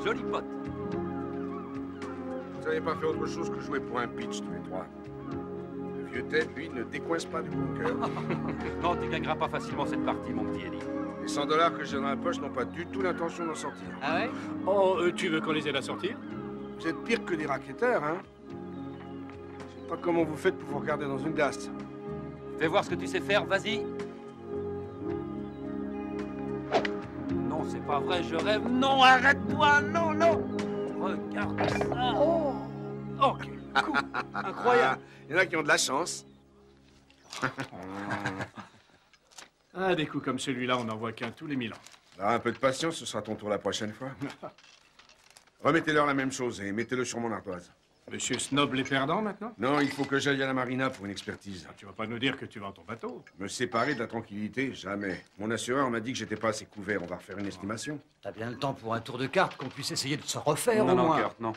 Joli pote. Vous n'avez pas fait autre chose que jouer pour un pitch, tous les trois. Le vieux Ted, lui, ne décoince pas du bon cœur. Non, tu gagneras pas facilement cette partie, mon petit Eddie. Les 100 $ que j'ai dans la poche n'ont pas du tout l'intention d'en sortir. Ah ouais? Oh, tu veux qu'on les aide à sortir? Vous êtes pire que des racketteurs, hein? Je sais pas comment vous faites pour vous regarder dans une glace. Fais voir ce que tu sais faire, vas-y. Non, c'est pas vrai, je rêve. Non, arrête-toi, non, non. Regarde ça. Oh, quel coup. Incroyable. Il y en a qui ont de la chance. Ah, des coups comme celui-là, on n'en voit qu'un tous les 1000 ans. Alors, un peu de patience, ce sera ton tour la prochaine fois. Remettez-leur la même chose et mettez-le sur mon ardoise. Monsieur Snob est perdant maintenant? Non, il faut que j'aille à la marina pour une expertise. Tu vas pas nous dire que tu vends ton bateau? Me séparer de la tranquillité, jamais. Mon assureur m'a dit que j'étais pas assez couvert. On va refaire une estimation. T'as bien le temps pour un tour de cartes qu'on puisse essayer de se refaire Non, au non, moins. Kurt, non.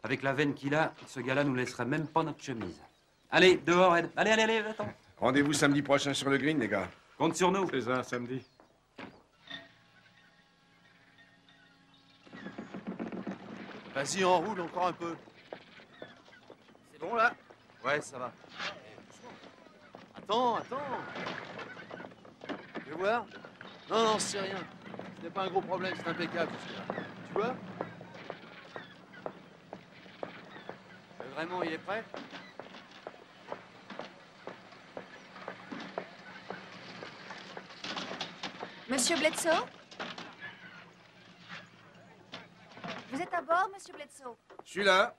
Avec la veine qu'il a, ce gars-là nous laisserait même pas notre chemise. Allez, dehors, Ed. Allez, allez, allez, attends. Rendez-vous samedi prochain sur le green, les gars. Compte sur nous. C'est ça, samedi. Vas-y, enroule encore un peu. C'est bon, là? Ouais, ça va. Attends. Tu veux voir? Non, c'est rien. Ce n'est pas un gros problème, c'est impeccable, jusque-là. Tu vois? Vraiment, il est prêt? Monsieur Bledsoe? Vous êtes à bord, monsieur Bledsoe? Je suis là.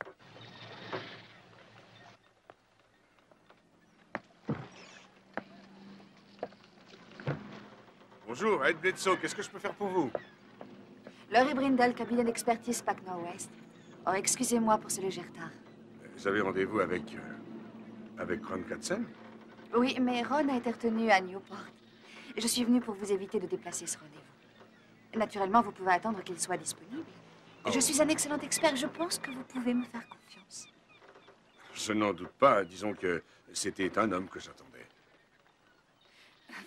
Bonjour, Ed Bledsoe. Qu'est-ce que je peux faire pour vous? Laurie Brindle, cabinet d'expertise PAC Nord-Ouest. Oh, excusez-moi pour ce léger retard. Vous avez rendez-vous avec Ron Katzen? Oui, mais Ron a été retenu à Newport. Je suis venue pour vous éviter de déplacer ce rendez-vous. Naturellement, vous pouvez attendre qu'il soit disponible. Je suis un excellent expert. Je pense que vous pouvez me faire confiance. Je n'en doute pas. Disons que c'était un homme que j'attendais.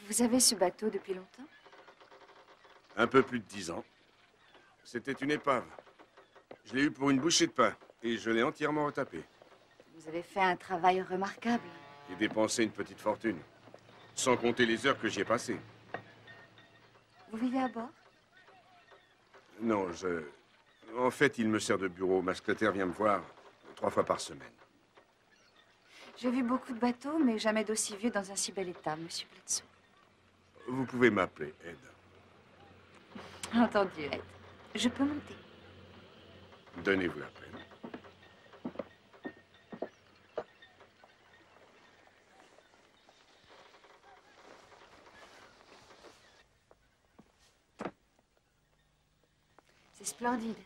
Vous avez ce bateau depuis longtemps? Un peu plus de 10 ans. C'était une épave. Je l'ai eu pour une bouchée de pain et je l'ai entièrement retapé. Vous avez fait un travail remarquable. J'ai dépensé une petite fortune, sans compter les heures que j'y ai passées. Vous vivez à bord? Non, En fait, il me sert de bureau. Ma secrétaire vient me voir 3 fois par semaine. J'ai vu beaucoup de bateaux, mais jamais d'aussi vieux dans un si bel état, monsieur Bledsoe. Vous pouvez m'appeler Ed. Entendu, Ed. Je peux monter. Donnez-vous la peine. C'est splendide.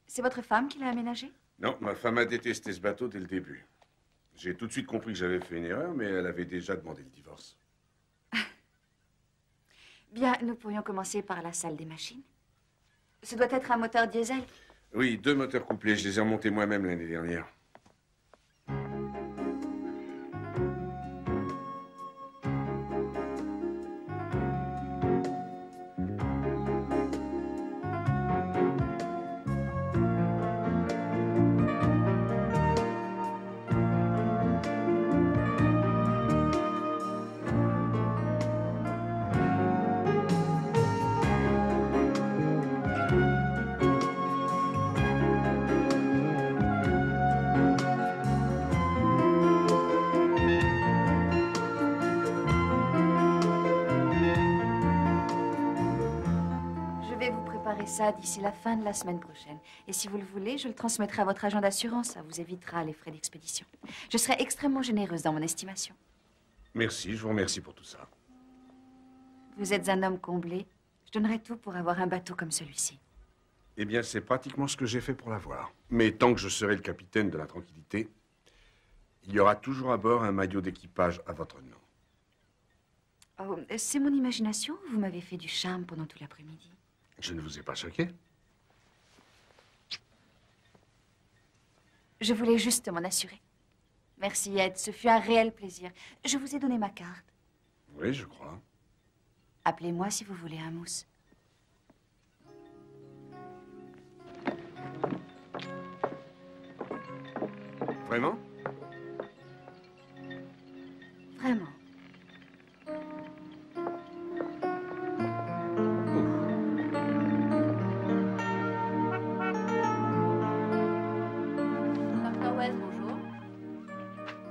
C'est votre femme qui l'a aménagé? Non, ma femme a détesté ce bateau dès le début. J'ai tout de suite compris que j'avais fait une erreur, mais elle avait déjà demandé le divorce. Bien, nous pourrions commencer par la salle des machines. Ce doit être un moteur diesel. Oui, 2 moteurs couplés. Je les ai remontés moi-même l'année dernière. Ça d'ici la fin de la semaine prochaine. Et si vous le voulez, je le transmettrai à votre agent d'assurance. Ça vous évitera les frais d'expédition. Je serai extrêmement généreuse dans mon estimation. Merci, je vous remercie pour tout ça. Vous êtes un homme comblé. Je donnerai tout pour avoir un bateau comme celui-ci. Eh bien, c'est pratiquement ce que j'ai fait pour l'avoir. Mais tant que je serai le capitaine de la Tranquillité, il y aura toujours à bord un maillot d'équipage à votre nom. Oh, c'est mon imagination ou vous m'avez fait du charme pendant tout l'après-midi? Je ne vous ai pas choqué? Je voulais juste m'en assurer. Merci, Ed. Ce fut un réel plaisir. Je vous ai donné ma carte. Oui, je crois. Appelez-moi si vous voulez un mousse. Vraiment? Vraiment. Dr. West, bonjour.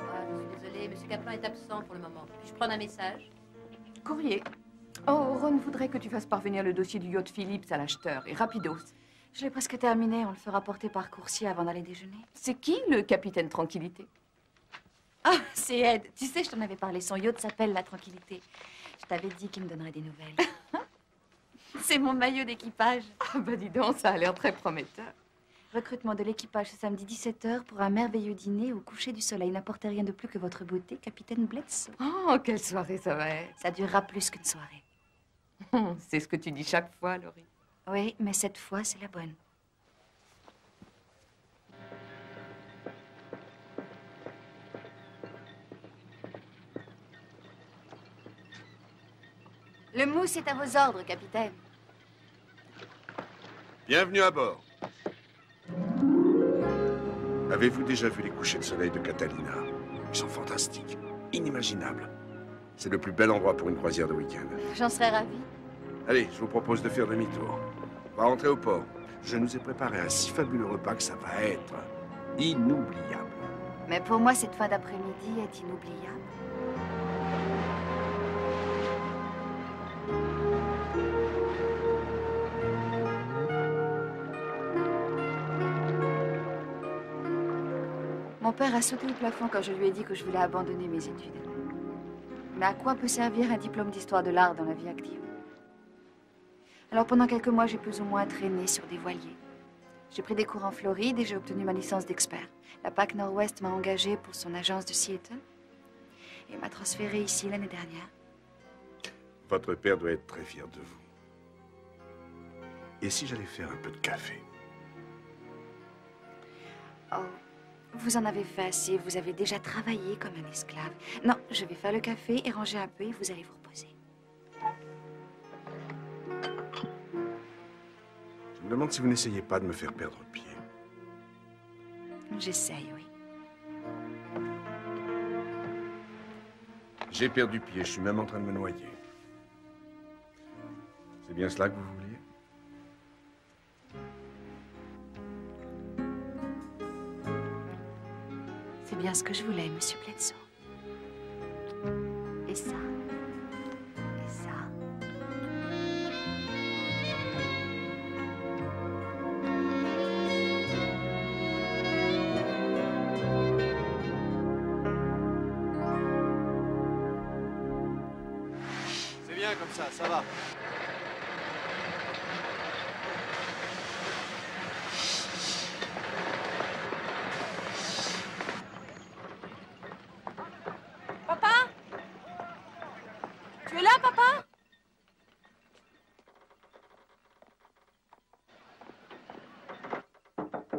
Ah, je suis désolée, Monsieur Kaplan est absent pour le moment. Puis-je prendre un message? Courrier. Oh, Ron voudrait que tu fasses parvenir le dossier du yacht Phillips à l'acheteur, et rapidos. Je l'ai presque terminé. On le fera porter par coursier avant d'aller déjeuner. C'est qui, le capitaine Tranquillité? Ah, c'est Ed. Tu sais, je t'en avais parlé. Son yacht s'appelle La Tranquillité. Je t'avais dit qu'il me donnerait des nouvelles. C'est mon maillot d'équipage. Ah bah dis donc, ça a l'air très prometteur. Recrutement de l'équipage ce samedi 17h pour un merveilleux dîner au coucher du soleil. N'apportez rien de plus que votre beauté, capitaine Bledsoe. Oh, quelle soirée ça va être. Ça durera plus qu'une soirée. C'est ce que tu dis chaque fois, Laurie. Oui, mais cette fois, c'est la bonne. Le mousse est à vos ordres, capitaine. Bienvenue à bord. Avez-vous déjà vu les couchers de soleil de Catalina? Ils sont fantastiques, inimaginables. C'est le plus bel endroit pour une croisière de week-end. J'en serais ravie. Allez, je vous propose de faire demi-tour. On va rentrer au port. Je nous ai préparé un si fabuleux repas que ça va être inoubliable. Mais pour moi, cette fin d'après-midi est inoubliable. Mon père a sauté au plafond quand je lui ai dit que je voulais abandonner mes études. Mais à quoi peut servir un diplôme d'histoire de l'art dans la vie active? Alors pendant quelques mois, j'ai plus ou moins traîné sur des voiliers. J'ai pris des cours en Floride et j'ai obtenu ma licence d'expert. La PAC Nord-Ouest m'a engagée pour son agence de Seattle et m'a transférée ici l'année dernière. Votre père doit être très fier de vous. Et si j'allais faire un peu de café? Oh, vous en avez fait assez. Vous avez déjà travaillé comme un esclave. Non, je vais faire le café et ranger un peu et vous allez vous reposer. Je me demande si vous n'essayez pas de me faire perdre pied. J'essaye, oui. J'ai perdu pied, je suis même en train de me noyer. C'est bien cela que vous vouliez? C'est bien ce que je voulais, Monsieur Bledsoe. Et ça. Et ça. C'est bien comme ça va. Papa? Tu es là, papa?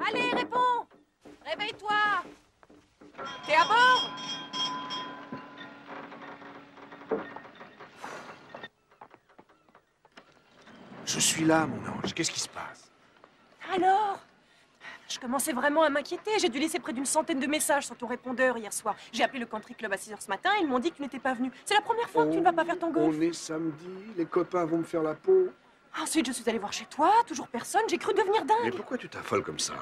Allez, réponds! Réveille-toi! T'es à bord? Je suis là, mon ange. Qu'est-ce qui se passe? Alors? Je commençais vraiment à m'inquiéter. J'ai dû laisser près d'une centaine de messages sur ton répondeur hier soir. J'ai appelé le country club à 6h ce matin et ils m'ont dit que tu n'étais pas venu. C'est la première fois que tu ne vas pas faire ton golf. On est samedi, les copains vont me faire la peau. Ensuite, je suis allée voir chez toi, toujours personne. J'ai cru devenir Mais dingue. pourquoi tu t'affoles comme ça?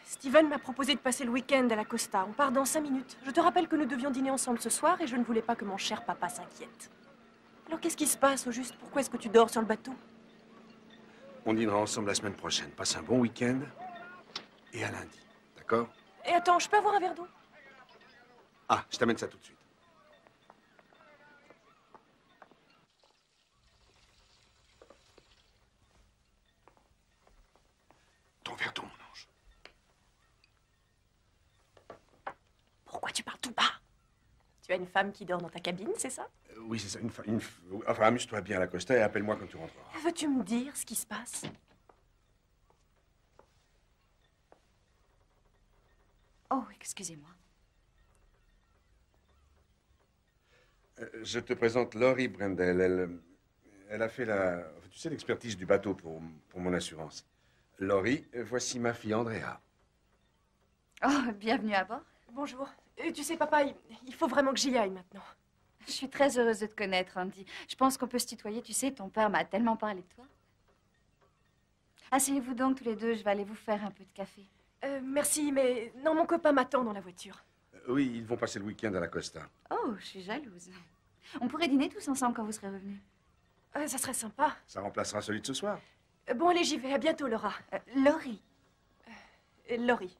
Steven m'a proposé de passer le week-end à la Costa. On part dans 5 minutes. Je te rappelle que nous devions dîner ensemble ce soir et je ne voulais pas que mon cher papa s'inquiète. Alors qu'est-ce qui se passe au juste? Pourquoi est-ce que tu dors sur le bateau? On dînera ensemble la semaine prochaine. Passe un bon week-end et à lundi. D'accord? Et attends, je peux avoir un verre d'eau? Ah, je t'amène ça tout de suite. Ton verre d'eau, mon ange. Pourquoi tu parles tout bas? Tu as une femme qui dort dans ta cabine, c'est ça? Oui, c'est ça. Enfin, amuse-toi bien à la Costa et appelle-moi quand tu rentreras. Veux-tu me dire ce qui se passe? Oh, excusez-moi. Je te présente Laurie Brendel. Elle a fait tu sais, l'expertise du bateau pour mon assurance. Laurie, voici ma fille Andrea. Oh, bienvenue à bord. bonjour. Tu sais, papa, il faut vraiment que j'y aille maintenant. Je suis très heureuse de te connaître, Andy. Je pense qu'on peut se tutoyer. Tu sais, ton père m'a tellement parlé de toi. Asseyez-vous donc tous les deux. Je vais aller vous faire un peu de café. Merci, mais non, mon copain m'attend dans la voiture. Oui, ils vont passer le week-end à la Costa. Oh, je suis jalouse. On pourrait dîner tous ensemble quand vous serez revenus. Ça serait sympa. Ça remplacera celui de ce soir. Bon, allez, j'y vais. À bientôt, Laura. Laurie. Laurie.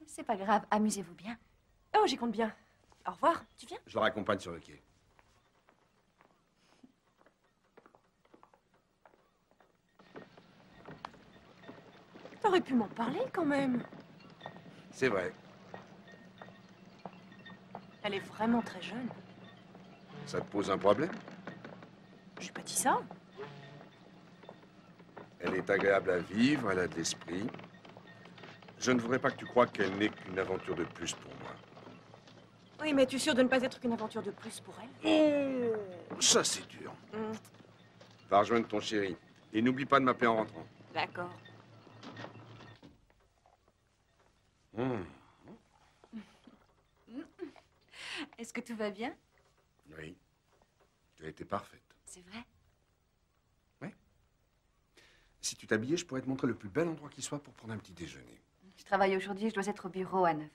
C'est pas grave. Amusez-vous bien. Oh, j'y compte bien. Au revoir. Tu viens? Je la raccompagne sur le quai. T'aurais pu m'en parler quand même. C'est vrai. Elle est vraiment très jeune. Ça te pose un problème? J'ai pas dit ça. Elle est agréable à vivre, elle a de l'esprit. Je ne voudrais pas que tu crois qu'elle n'est qu'une aventure de plus pour moi. Oui, mais es-tu sûr de ne pas être qu'une aventure de plus pour elle? Ça, c'est dur. Va rejoindre ton chéri. Et n'oublie pas de m'appeler en rentrant. D'accord. Est-ce que tout va bien? Oui. Tu as été parfaite. C'est vrai? Oui. Si tu t'habillais, je pourrais te montrer le plus bel endroit qui soit pour prendre un petit déjeuner. Je travaille aujourd'hui, je dois être au bureau à 9h.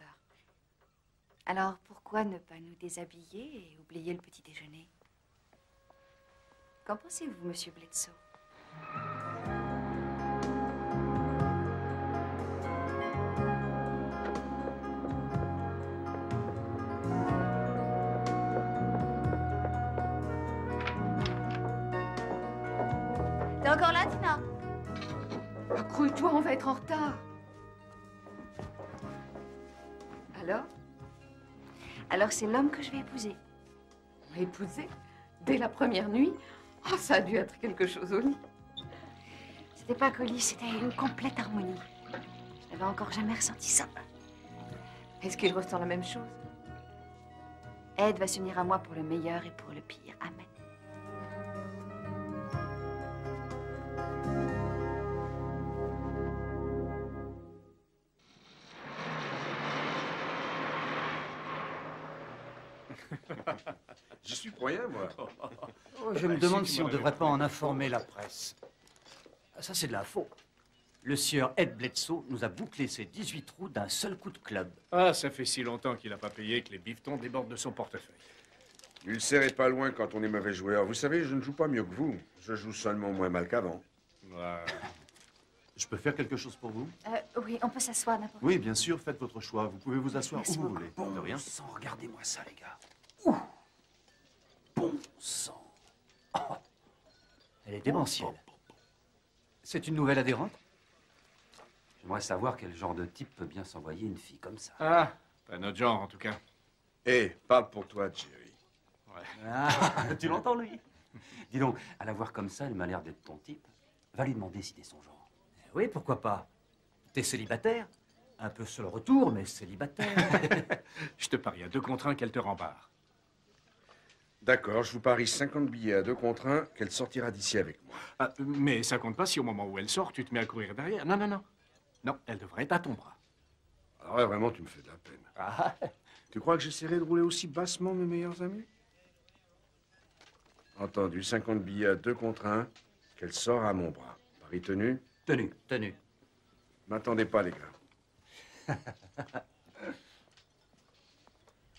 Alors, pourquoi ne pas nous déshabiller et oublier le petit déjeuner? Qu'en pensez-vous, monsieur Bledsoe? T'es encore là, Tina? Accroche-toi, on va être en retard. Alors, c'est l'homme que je vais épouser. Épouser? Dès la première nuit? Oh, ça a dû être quelque chose au lit. C'était pas qu'au lit, c'était une complète harmonie. Je n'avais encore jamais ressenti ça. Est-ce qu'il ressent la même chose? Ed va s'unir à moi pour le meilleur et pour le pire. Amen. J'y suis pour rien, moi. Oh, je me demande si on ne devrait pas en informer la presse. Ça, c'est de la faute. Le sieur Ed Bledsoe nous a bouclé ses 18 trous d'un seul coup de club. Ah, ça fait si longtemps qu'il n'a pas payé que les bifetons débordent de son portefeuille. Il ne serrait pas loin quand on est mauvais joueur. Vous savez, je ne joue pas mieux que vous. Je joue seulement moins mal qu'avant. Ouais. Je peux faire quelque chose pour vous? Oui, on peut s'asseoir n'importe où. Oui, bien sûr, faites votre choix. Vous pouvez vous asseoir Merci où vous beaucoup. voulez. Bon De rien. sang, regardez-moi ça, les gars. Bon sang. Oh, elle est démentielle. C'est une nouvelle adhérente? J'aimerais savoir quel genre de type peut bien s'envoyer une fille comme ça. Ah, pas notre genre, en tout cas. Hé, parle pour toi, Jerry. Ouais. Ah, tu l'entends, lui? Dis donc, à la voir comme ça, elle m'a l'air d'être ton type. Va lui demander si t'es son genre. Oui, pourquoi pas? T'es célibataire? Un peu sur le retour, mais célibataire. Je te parie à 2 contre 1 qu'elle te rembarre. D'accord, je vous parie 50 billets à 2 contre 1 qu'elle sortira d'ici avec moi. Ah, mais ça compte pas si au moment où elle sort, tu te mets à courir derrière. Non, non, non. Non, elle devrait être à ton bras. Alors là, vraiment, tu me fais de la peine. Ah, Tu crois que j'essaierai de rouler aussi bassement mes meilleurs amis? Entendu, 50 billets à 2 contre 1 qu'elle sort à mon bras. Pari tenu? tenu, tenu. M'attendez pas, les gars.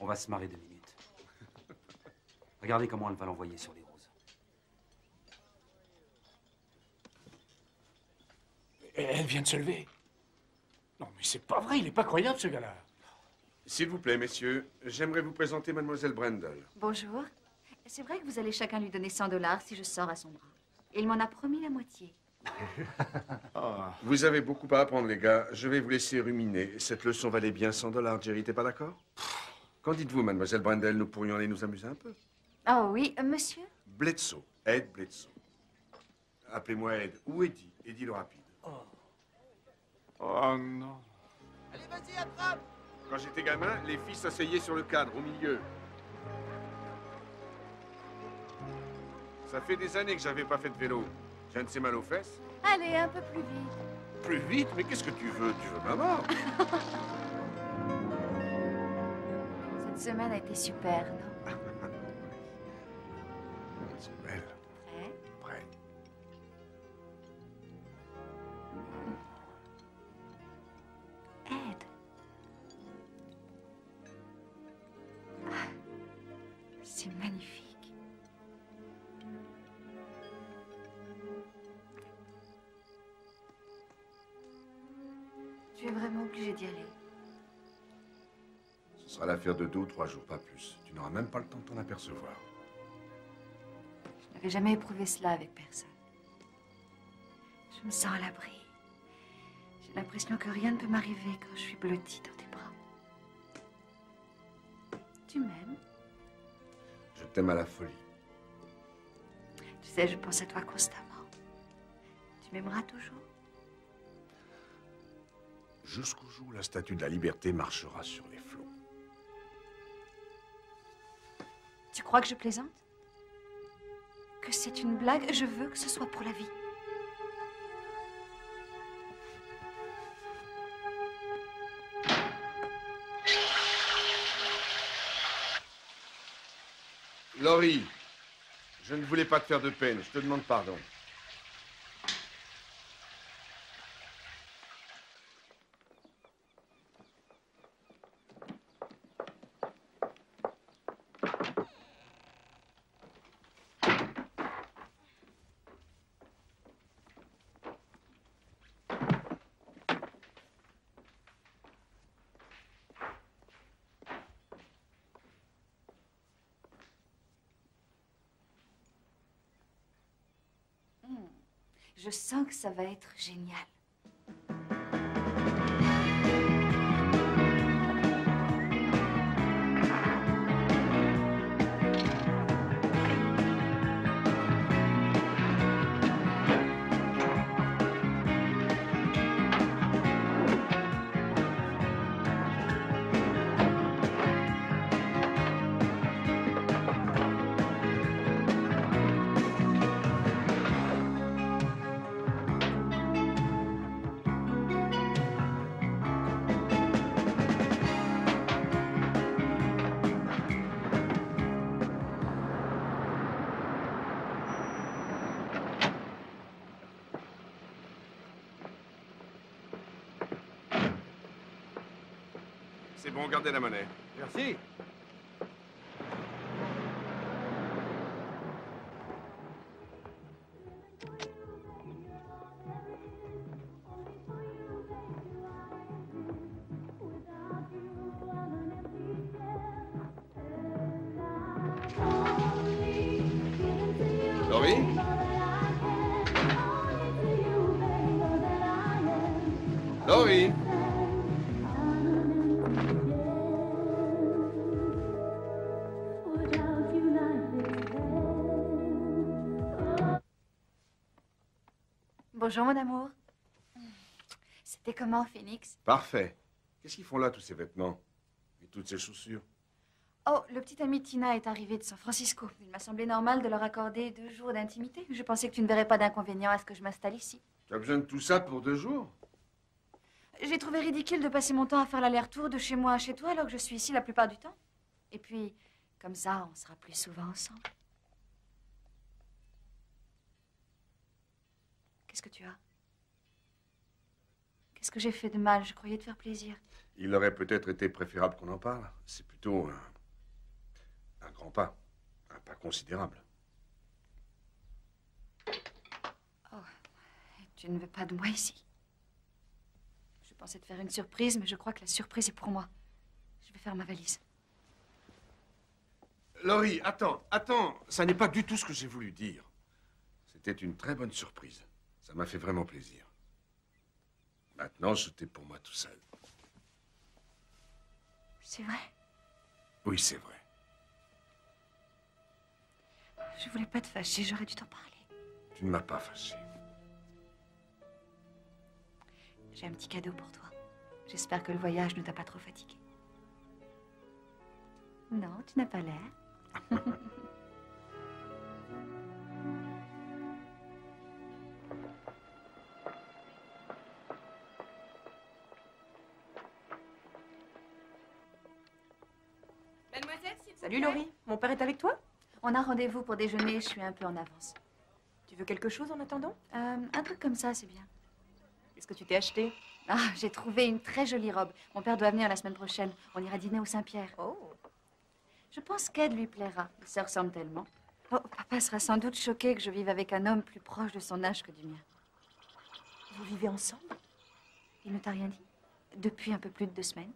On va se marrer 2 minutes. Regardez comment elle va l'envoyer sur les roses. Elle vient de se lever. Non, mais c'est pas vrai, il est pas croyable, ce gars-là. S'il vous plaît, messieurs, j'aimerais vous présenter mademoiselle Brendel. Bonjour. C'est vrai que vous allez chacun lui donner 100 $ si je sors à son bras. Il m'en a promis la moitié. Oh. Vous avez beaucoup à apprendre, les gars. Je vais vous laisser ruminer. Cette leçon valait bien 100 $, Jerry, t'es pas d'accord? Qu'en dites-vous, mademoiselle Brendel? Nous pourrions aller nous amuser un peu. Oh oui, monsieur? Bledsoe, Ed Bledsoe. Appelez-moi Ed ou Eddie, Eddie le rapide. Oh non. Allez, vas-y, attrape! Quand j'étais gamin, les filles s'asseyaient sur le cadre, au milieu. Ça fait des années que j'avais pas fait de vélo. J'ai un de ces mal aux fesses. Allez, un peu plus vite. Plus vite? Mais qu'est-ce que tu veux? Tu veux ma mort? Cette semaine a été super, non? C'est belle. Prêt? Prêt. Ed. Ah, c'est magnifique. Tu es vraiment obligé d'y aller. Ce sera l'affaire de 2 ou 3 jours, pas plus. Tu n'auras même pas le temps de t'en apercevoir. Je n'avais jamais éprouvé cela avec personne. Je me sens à l'abri. J'ai l'impression que rien ne peut m'arriver quand je suis blottie dans tes bras. Tu m'aimes? Je t'aime à la folie. Tu sais, je pense à toi constamment. Tu m'aimeras toujours? Jusqu'au jour où la statue de la liberté marchera sur les flots. Tu crois que je plaisante? Que c'est une blague? Je veux que ce soit pour la vie. Laurie, je ne voulais pas te faire de peine. Je te demande pardon. Je sens que ça va être génial. C'est bon, gardez la monnaie. Merci. Laurie? Laurie? Bonjour, mon amour. C'était comment, Phoenix? Parfait. Qu'est-ce qu'ils font là, tous ces vêtements? Et toutes ces chaussures? Oh, le petit ami Tina est arrivé de San Francisco. Il m'a semblé normal de leur accorder 2 jours d'intimité. Je pensais que tu ne verrais pas d'inconvénient à ce que je m'installe ici. Tu as besoin de tout ça pour 2 jours? J'ai trouvé ridicule de passer mon temps à faire l'aller-retour de chez moi à chez toi alors que je suis ici la plupart du temps. Et puis, comme ça, on sera plus souvent ensemble. Qu'est-ce que tu as? Qu'est-ce que j'ai fait de mal? Je croyais te faire plaisir. Il aurait peut-être été préférable qu'on en parle. C'est plutôt un grand pas. Un pas considérable. Oh, tu ne veux pas de moi ici? Je pensais te faire une surprise, mais je crois que la surprise est pour moi. Je vais faire ma valise. Laurie, attends. Ça n'est pas du tout ce que j'ai voulu dire. C'était une très bonne surprise. Ça m'a fait vraiment plaisir. Maintenant, c'était pour moi tout seul. C'est vrai? Oui, c'est vrai. Je voulais pas te fâcher, j'aurais dû t'en parler. Tu ne m'as pas fâché. J'ai un petit cadeau pour toi. J'espère que le voyage ne t'a pas trop fatigué. Non, tu n'as pas l'air. Mademoiselle, s'il vous plaît. Salut Laurie, mon père est avec toi? On a rendez-vous pour déjeuner, je suis un peu en avance. Tu veux quelque chose en attendant? Un truc comme ça, c'est bien. Qu'est-ce que tu t'es acheté? Ah, j'ai trouvé une très jolie robe. Mon père doit venir la semaine prochaine. On ira dîner au Saint-Pierre. Oh. Je pense qu'Ed lui plaira. Ils se ressemblent tellement. Oh, papa sera sans doute choqué que je vive avec un homme plus proche de son âge que du mien. Vous vivez ensemble? Il ne t'a rien dit? Depuis un peu plus de 2 semaines.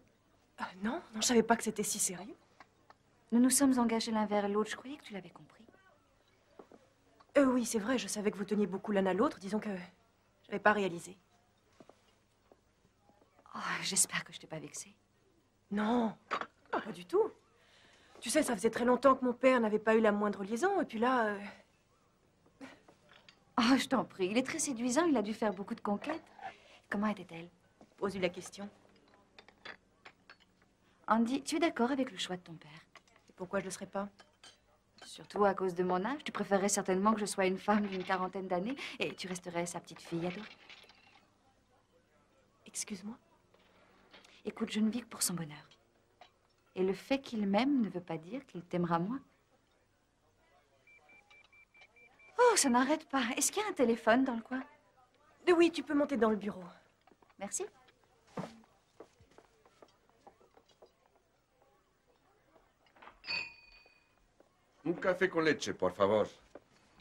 Non, je savais pas que c'était si sérieux. Nous nous sommes engagés l'un vers l'autre. Je croyais que tu l'avais compris. Oui, c'est vrai, je savais que vous teniez beaucoup l'un à l'autre. Disons que je n'avais pas réalisé. Oh, j'espère que je t'ai pas vexée. Non, pas du tout. Tu sais, ça faisait très longtemps que mon père n'avait pas eu la moindre liaison. Et puis là... Oh, je t'en prie. Il est très séduisant. Il a dû faire beaucoup de conquêtes. Comment était-elle? Pose-lui la question. Andy, tu es d'accord avec le choix de ton père? Et pourquoi je le serais pas? Surtout à cause de mon âge. Tu préférerais certainement que je sois une femme d'une 40aine d'années et tu resterais sa petite fille adorée. Excuse-moi? Écoute, je ne vis que pour son bonheur. Et le fait qu'il m'aime ne veut pas dire qu'il t'aimera moins. Oh, ça n'arrête pas. Est-ce qu'il y a un téléphone dans le coin? Oui, tu peux monter dans le bureau. Merci. Un café con leche, por favor.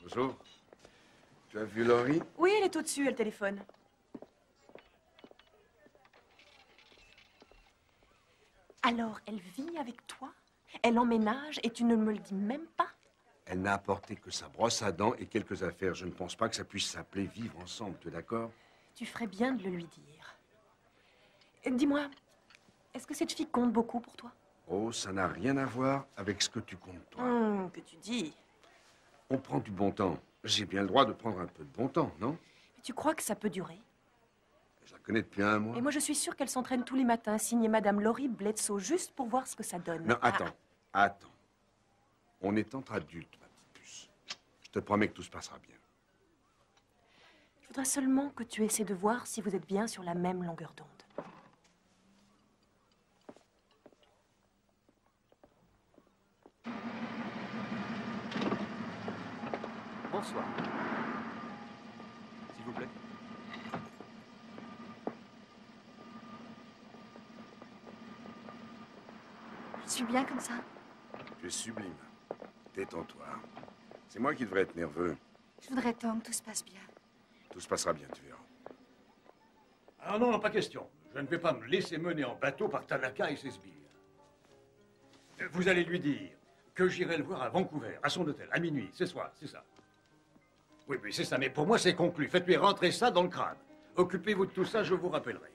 Bonjour. Tu as vu Laurie? Oui, elle est au-dessus, elle téléphone. Alors, elle vit avec toi? Elle emménage et tu ne me le dis même pas? Elle n'a apporté que sa brosse à dents et quelques affaires. Je ne pense pas que ça puisse s'appeler vivre ensemble, tu es d'accord? Tu ferais bien de le lui dire. Dis-moi, est-ce que cette fille compte beaucoup pour toi? Oh, ça n'a rien à voir avec ce que tu comptes, toi. Que tu dis. On prend du bon temps. J'ai bien le droit de prendre un peu de bon temps, non? Mais tu crois que ça peut durer? Je la connais depuis un mois. Et moi, je suis sûre qu'elle s'entraîne tous les matins, signée Madame Laurie Bledsoe, juste pour voir ce que ça donne. Non, attends. On est entre adultes, ma petite puce. Je te promets que tout se passera bien. Je voudrais seulement que tu essaies de voir si vous êtes bien sur la même longueur d'onde. Bonsoir. S'il vous plaît. Je suis bien comme ça. Tu es sublime. Détends-toi. C'est moi qui devrais être nerveux. Je voudrais tant que tout se passe bien. Tout se passera bien, tu verras. Ah non, pas question. Je ne vais pas me laisser mener en bateau par Tanaka et ses sbires. Vous allez lui dire que j'irai le voir à Vancouver, à son hôtel, à minuit, ce soir, c'est ça. Oui, c'est ça, mais pour moi, c'est conclu. Faites-lui rentrer ça dans le crâne. Occupez-vous de tout ça, je vous rappellerai.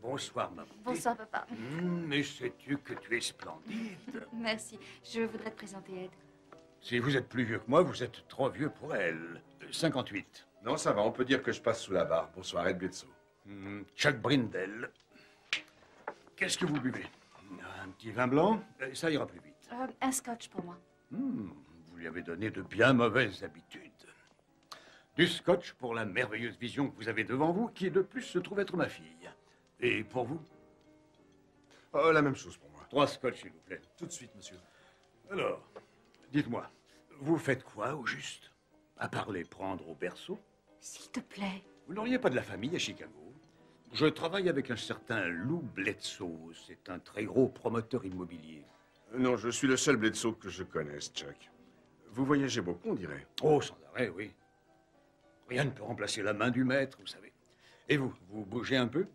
Bonsoir, maman. Bonsoir, papa. Mais sais-tu que tu es splendide? Merci. Je voudrais te présenter Ed. Si vous êtes plus vieux que moi, vous êtes trop vieux pour elle. 58. Non, ça va, on peut dire que je passe sous la barre. Bonsoir, Ed Bledsoe. Chuck Brindle. Qu'est-ce que vous buvez? Un petit vin blanc? Ça ira plus vite. Un scotch pour moi. Vous lui avez donné de bien mauvaises habitudes. Du scotch pour la merveilleuse vision que vous avez devant vous, qui de plus se trouve être ma fille. Et pour vous? Oh, la même chose pour moi. 3 scotch, s'il vous plaît. Tout de suite, monsieur. Alors, dites-moi, vous faites quoi au juste? À part les prendre au berceau? S'il te plaît. Vous n'auriez pas de la famille à Chicago? Je travaille avec un certain Lou Bledsoe. C'est un très gros promoteur immobilier. Non, je suis le seul Bledsoe que je connaisse, Chuck. Vous voyagez beaucoup, on dirait. Oh, sans arrêt, oui. Rien ne peut remplacer la main du maître, vous savez. Et vous, vous bougez un peu?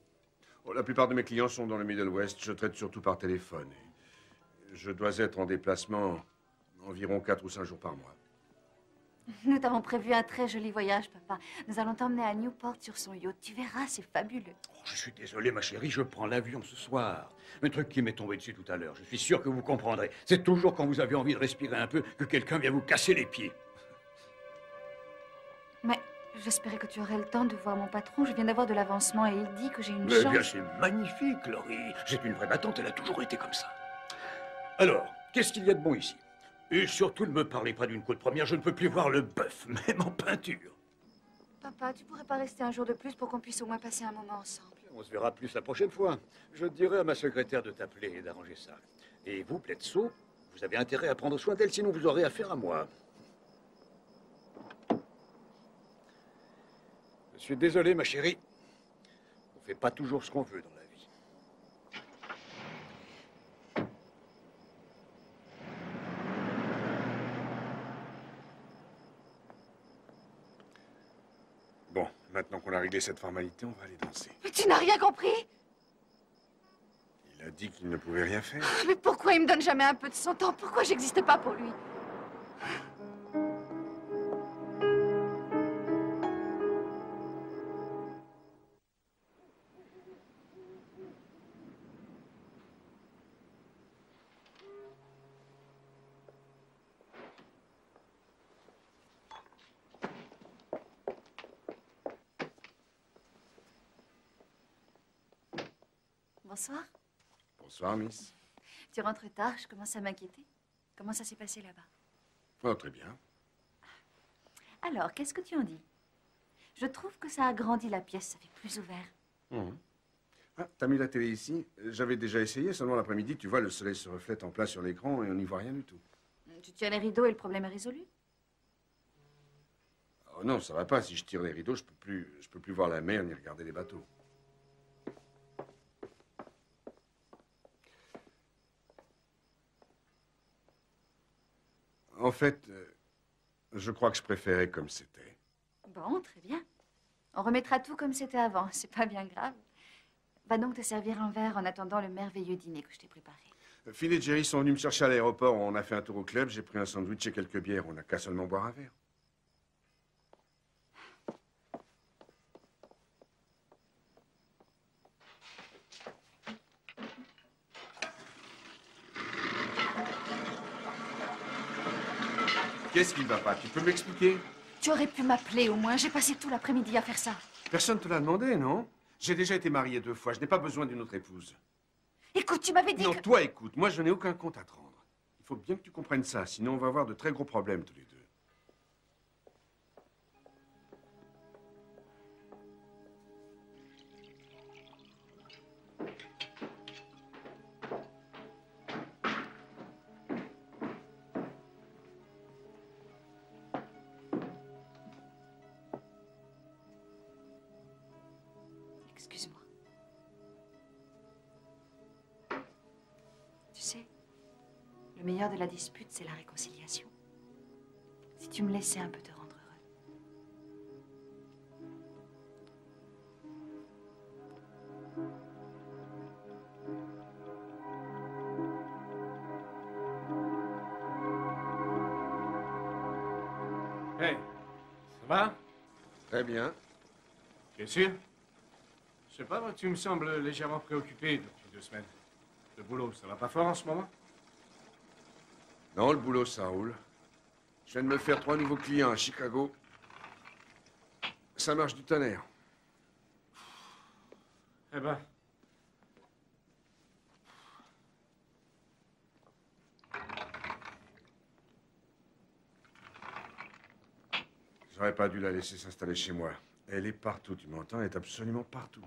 Oh, la plupart de mes clients sont dans le Middle West. Je traite surtout par téléphone. Et je dois être en déplacement environ 4 ou 5 jours par mois. Nous t'avons prévu un très joli voyage, papa. Nous allons t'emmener à Newport sur son yacht. Tu verras, c'est fabuleux. Oh, je suis désolé, ma chérie, je prends l'avion ce soir. Un truc qui m'est tombé dessus tout à l'heure. Je suis sûr que vous comprendrez. C'est toujours quand vous avez envie de respirer un peu que quelqu'un vient vous casser les pieds. Mais j'espérais que tu aurais le temps de voir mon patron. Je viens d'avoir de l'avancement et il dit que j'ai une Mais chance. bien, c'est magnifique, Laurie. C'est une vraie battante, elle a toujours été comme ça. Alors, qu'est-ce qu'il y a de bon ici? Et surtout, ne me parlez pas d'une côte première, je ne peux plus voir le bœuf, même en peinture. Papa, tu pourrais pas rester un jour de plus pour qu'on puisse au moins passer un moment ensemble? On se verra plus la prochaine fois. Je dirai à ma secrétaire de t'appeler et d'arranger ça. Et vous, Bledsoe, Vous avez intérêt à prendre soin d'elle, sinon vous aurez affaire à moi. Je suis désolé, ma chérie. On ne fait pas toujours ce qu'on veut dans la vie. Bon, maintenant qu'on a réglé cette formalité, on va aller danser. Mais tu n'as rien compris? Il a dit qu'il ne pouvait rien faire. Mais pourquoi il me donne jamais un peu de son temps? Pourquoi j'existe pas pour lui? Bonsoir. Bonsoir, Miss. Tu rentres tard, je commence à m'inquiéter. Comment ça s'est passé là-bas? Oh, très bien. Alors, qu'est-ce que tu en dis? Je trouve que ça agrandit la pièce, ça fait plus ouvert. Mhm. Ah, t'as mis la télé ici? J'avais déjà essayé, seulement l'après-midi, tu vois, le soleil se reflète en plein sur l'écran et on n'y voit rien du tout. Tu tiens les rideaux et le problème est résolu? Oh non, ça va pas. Si je tire les rideaux, je peux plus voir la mer ni regarder les bateaux. En fait, je crois que je préférais comme c'était. Bon, très bien. On remettra tout comme c'était avant, c'est pas bien grave. Va donc te servir un verre en attendant le merveilleux dîner que je t'ai préparé. Phil et Jerry sont venus me chercher à l'aéroport. On a fait un tour au club, j'ai pris un sandwich et quelques bières. On n'a qu'à seulement boire un verre. Qu'est-ce qui ne va pas? Tu peux m'expliquer? Tu aurais pu m'appeler au moins, j'ai passé tout l'après-midi à faire ça. Personne ne te l'a demandé, non? J'ai déjà été marié 2 fois, je n'ai pas besoin d'une autre épouse. Écoute, tu m'avais dit Non, que... toi écoute, moi je n'ai aucun compte à te rendre. Il faut bien que tu comprennes ça, sinon on va avoir de très gros problèmes tous les deux. Excuse-moi. Tu sais, le meilleur de la dispute, c'est la réconciliation. Si tu me laissais un peu te rendre heureux. Hey, ça va? Très bien. Bien sûr. Je sais pas, moi, tu me sembles légèrement préoccupé depuis 2 semaines. Le boulot, ça va pas fort en ce moment? Non, le boulot, ça roule. Je viens de me faire 3 nouveaux clients à Chicago. Ça marche du tonnerre. Eh ben. J'aurais pas dû la laisser s'installer chez moi. Elle est partout, tu m'entends? Elle est absolument partout.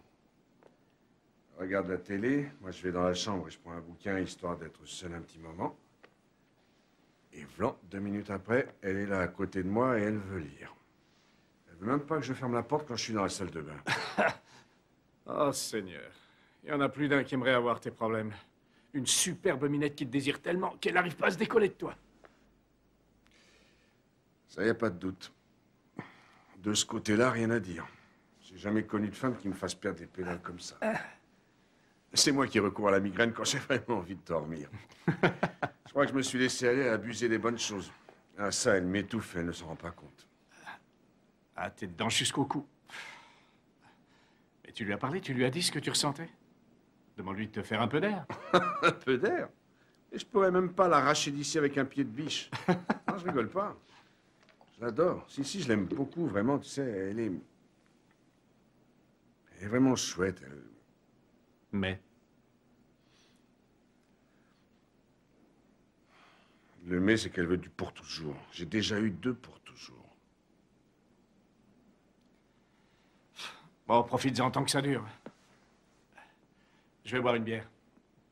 Elle regarde la télé, moi je vais dans la chambre et je prends un bouquin histoire d'être seul un petit moment. Et v'lan, 2 minutes après, elle est là à côté de moi et elle veut lire. Elle veut même pas que je ferme la porte quand je suis dans la salle de bain. Oh, Seigneur. Il y en a plus d'un qui aimerait avoir tes problèmes. Une superbe minette qui te désire tellement qu'elle n'arrive pas à se décoller de toi. Ça y a pas de doute. De ce côté-là, rien à dire. J'ai jamais connu de femme qui me fasse perdre des pédales comme ça. C'est moi qui recours à la migraine quand j'ai vraiment envie de dormir. Je crois que je me suis laissé aller à abuser des bonnes choses. Ah, ça, elle m'étouffe, elle ne s'en rend pas compte. Ah, t'es dedans jusqu'au cou. Mais tu lui as parlé, tu lui as dit ce que tu ressentais? Demande-lui de te faire un peu d'air. Un peu d'air? Et je pourrais même pas l'arracher d'ici avec un pied de biche. Non, je rigole pas. Je l'adore. Si, je l'aime beaucoup, vraiment, tu sais, elle est vraiment chouette. Mais? Le mais, c'est qu'elle veut du pour toujours. J'ai déjà eu 2 pour toujours. Bon, profites-en tant que ça dure. Je vais boire une bière.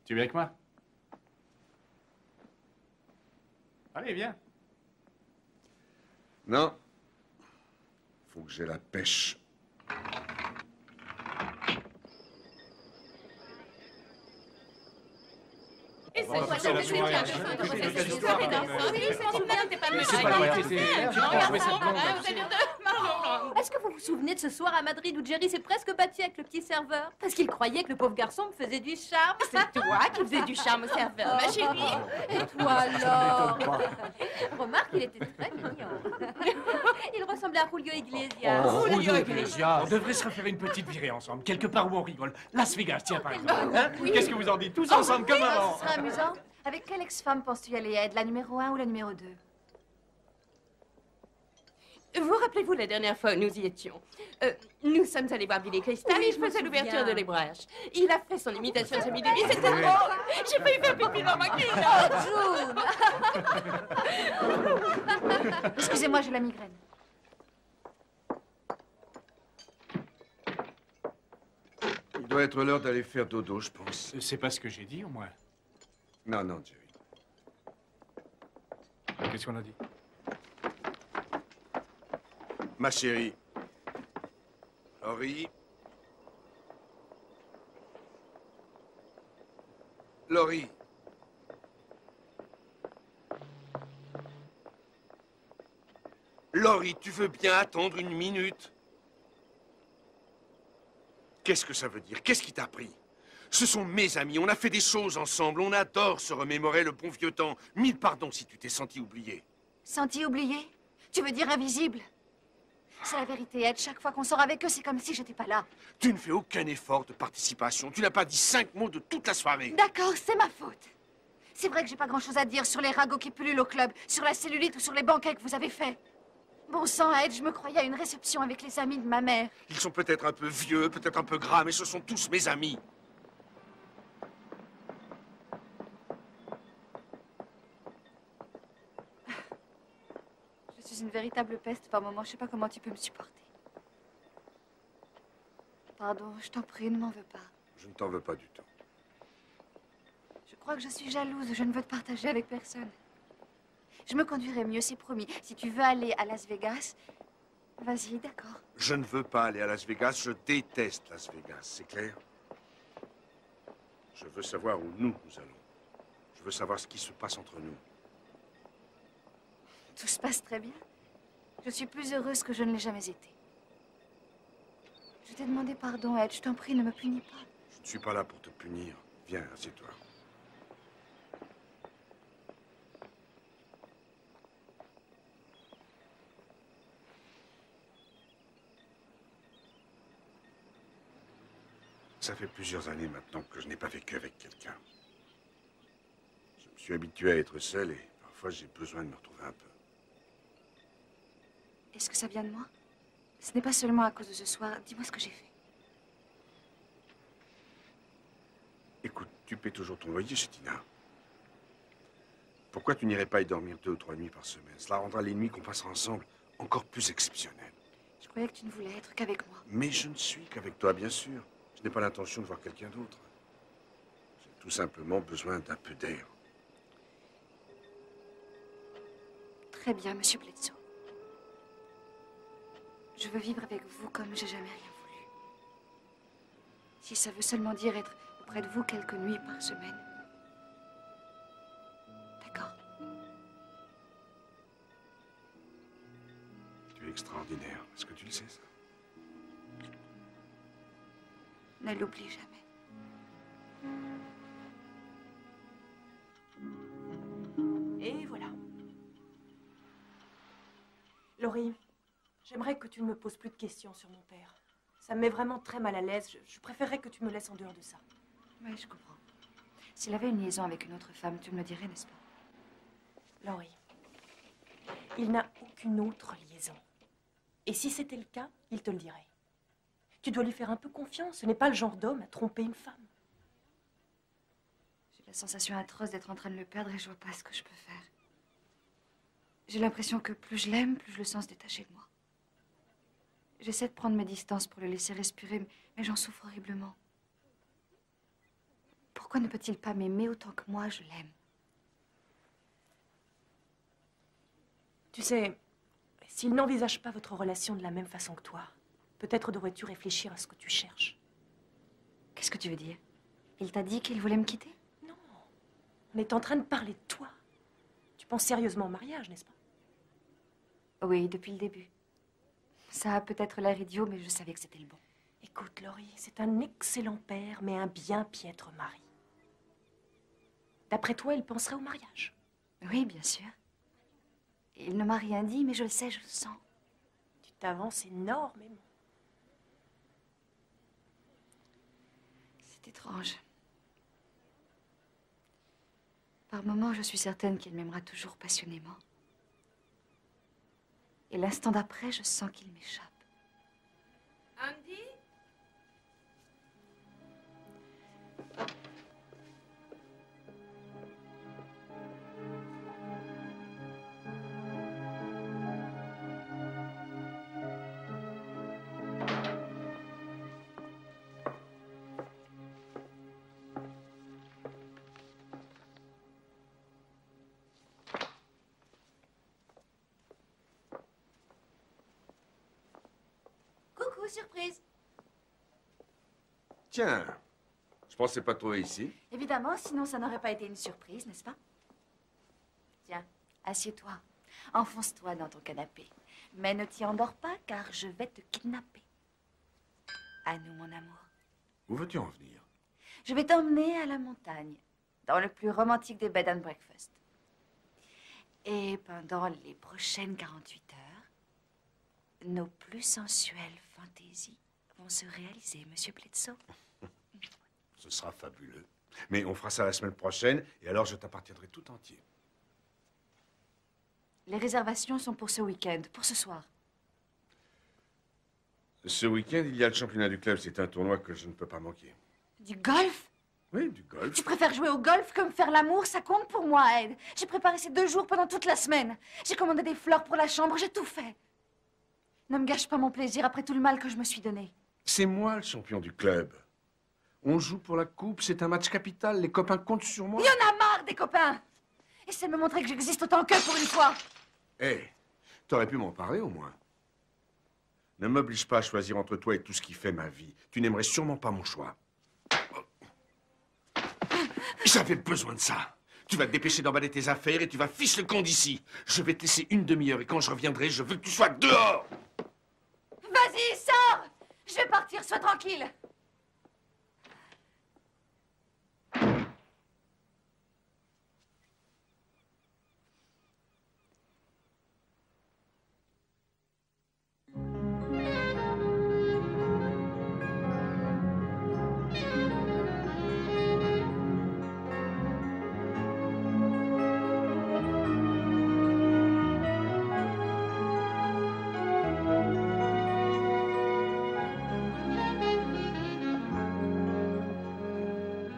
Tu viens avec moi? Allez, viens. Non. Faut que j'ai la pêche. Et c'est quoi, faire la c'est soirée, bien, hein. c'est Écoutez, bien, écoutez, c'est l'histoire, bien, quand même. oui, c'est super, t'es pas Mais méchant. c'est pas vrai, c'est- Est-ce que vous vous souvenez de ce soir à Madrid où Jerry s'est presque battu avec le petit serveur? Parce qu'il croyait que le pauvre garçon me faisait du charme. C'est toi qui faisais du charme au serveur, ma chérie. Et toi alors? Remarque, il était très mignon. Il ressemblait à Julio Iglesias. Julio Iglesias. On devrait se refaire une petite virée ensemble, quelque part où on rigole. Las Vegas, tiens, par exemple. Hein? Oui. Qu'est-ce que vous en dites? Tous ensemble, comme avant. Ce sera amusant. Avec quelle ex-femme penses-tu y aller, Ed? La numéro 1 ou la numéro 2? Vous rappelez-vous la dernière fois où nous y étions? Nous sommes allés voir Billy Crystal Oui, et je je me faisais l'ouverture souviens. de l'Hébrage. Il a fait son imitation de Sammy Davis, c'était drôle. J'ai failli faire pipi dans ma culotte. June! Excusez-moi, j'ai la migraine. Il doit être l'heure d'aller faire dodo, je pense. C'est pas ce que j'ai dit, au moins. Non, non, Jerry. Qu'est-ce qu'on a dit? Ma chérie. Laurie. Laurie. Laurie, tu veux bien attendre une minute? Qu'est-ce que ça veut dire? Qu'est-ce qui t'a pris? Ce sont mes amis, on a fait des choses ensemble, on adore se remémorer le bon vieux temps. Mille pardons si tu t'es senti oublié. Senti oublié? Tu veux dire invisible? C'est la vérité, Ed. Chaque fois qu'on sort avec eux, c'est comme si j'étais pas là. Tu ne fais aucun effort de participation. Tu n'as pas dit 5 mots de toute la soirée. D'accord, c'est ma faute. C'est vrai que j'ai pas grand-chose à dire sur les ragots qui pullulent au club, sur la cellulite ou sur les banquets que vous avez faits. Bon sang, Ed, je me croyais à une réception avec les amis de ma mère. Ils sont peut-être un peu vieux, peut-être un peu gras, mais ce sont tous mes amis. Je suis une véritable peste par moments. Je sais pas comment tu peux me supporter. Pardon, je t'en prie, ne m'en veux pas. Je ne t'en veux pas du tout. Je crois que je suis jalouse. Je ne veux te partager avec personne. Je me conduirai mieux, c'est promis. Si tu veux aller à Las Vegas, vas-y, d'accord. Je ne veux pas aller à Las Vegas. Je déteste Las Vegas, c'est clair? Je veux savoir où nous allons. Je veux savoir ce qui se passe entre nous. Tout se passe très bien. Je suis plus heureuse que je ne l'ai jamais été. Je t'ai demandé pardon, Ed. Je t'en prie, ne me punis pas. Je ne suis pas là pour te punir. Viens, assieds-toi. Ça fait plusieurs années maintenant que je n'ai pas vécu avec quelqu'un. Je me suis habitué à être seul et parfois j'ai besoin de me retrouver un peu. Est-ce que ça vient de moi? Ce n'est pas seulement à cause de ce soir. Dis-moi ce que j'ai fait. Écoute, tu paies toujours ton loyer chez Tina. Pourquoi tu n'irais pas y dormir 2 ou 3 nuits par semaine? Cela rendra les nuits qu'on passera ensemble encore plus exceptionnelles. Je croyais que tu ne voulais être qu'avec moi. Mais je ne suis qu'avec toi, bien sûr. Je n'ai pas l'intention de voir quelqu'un d'autre. J'ai tout simplement besoin d'un peu d'air. Très bien, monsieur Bledsoe. Je veux vivre avec vous comme j'ai jamais rien voulu. Si ça veut seulement dire être auprès de vous quelques nuits par semaine. D'accord. Tu es extraordinaire. Est-ce que tu le sais, ça? Ne l'oublie jamais. Et voilà. Laurie, j'aimerais que tu ne me poses plus de questions sur mon père. Ça me met vraiment très mal à l'aise. Je préférerais que tu me laisses en dehors de ça. Oui, je comprends. S'il avait une liaison avec une autre femme, tu me le dirais, n'est-ce pas? Laurie, il n'a aucune autre liaison. Et si c'était le cas, il te le dirait. Tu dois lui faire un peu confiance. Ce n'est pas le genre d'homme à tromper une femme. J'ai la sensation atroce d'être en train de le perdre et je vois pas ce que je peux faire. J'ai l'impression que plus je l'aime, plus je le sens se détacher de moi. J'essaie de prendre mes distances pour le laisser respirer, mais j'en souffre horriblement. Pourquoi ne peut-il pas m'aimer autant que moi je l'aime? Tu sais, s'il n'envisage pas votre relation de la même façon que toi, peut-être devrais-tu réfléchir à ce que tu cherches. Qu'est-ce que tu veux dire? Il t'a dit qu'il voulait me quitter? Non, on est en train de parler de toi. Tu penses sérieusement au mariage, n'est-ce pas? Oui, depuis le début. Ça a peut-être l'air idiot, mais je savais que c'était le bon. Écoute, Laurie, c'est un excellent père, mais un bien piètre mari. D'après toi, il penserait au mariage? Oui, bien sûr. Il ne m'a rien dit, mais je le sais, je le sens. Tu t'avances énormément. C'est étrange. Par moments, je suis certaine qu'il m'aimera toujours passionnément. Et l'instant d'après, je sens qu'il m'échappe. Andy? Coucou, surprise. Tiens, je pensais pas trouver ici. Évidemment, sinon ça n'aurait pas été une surprise, n'est-ce pas? Tiens, assieds-toi. Enfonce-toi dans ton canapé. Mais ne t'y endors pas, car je vais te kidnapper. À nous, mon amour. Où veux-tu en venir? Je vais t'emmener à la montagne, dans le plus romantique des bed and breakfast. Et pendant les prochaines 48 heures, nos plus sensuelles fantaisies vont se réaliser, Monsieur Bledsoe. Ce sera fabuleux. Mais on fera ça la semaine prochaine, et alors je t'appartiendrai tout entier. Les réservations sont pour ce week-end, pour ce soir. Ce week-end, il y a le championnat du club. C'est un tournoi que je ne peux pas manquer. Du golf? Oui, du golf. Tu préfères jouer au golf que me faire l'amour? Ça compte pour moi, Ed. J'ai préparé ces 2 jours pendant toute la semaine. J'ai commandé des fleurs pour la chambre, j'ai tout fait. Ne me gâche pas mon plaisir après tout le mal que je me suis donné. C'est moi le champion du club. On joue pour la coupe, c'est un match capital. Les copains comptent sur moi. Il y en a marre des copains! Essaie de me montrer que j'existe autant qu'eux pour une fois. Hé, t'aurais pu m'en parler au moins. Ne m'oblige pas à choisir entre toi et tout ce qui fait ma vie. Tu n'aimerais sûrement pas mon choix. J'avais besoin de ça. Tu vas te dépêcher d'emballer tes affaires et tu vas fiche le camp d'ici. Je vais te laisser une demi-heure et quand je reviendrai, je veux que tu sois dehors. Vas-y, sors! Je vais partir, sois tranquille.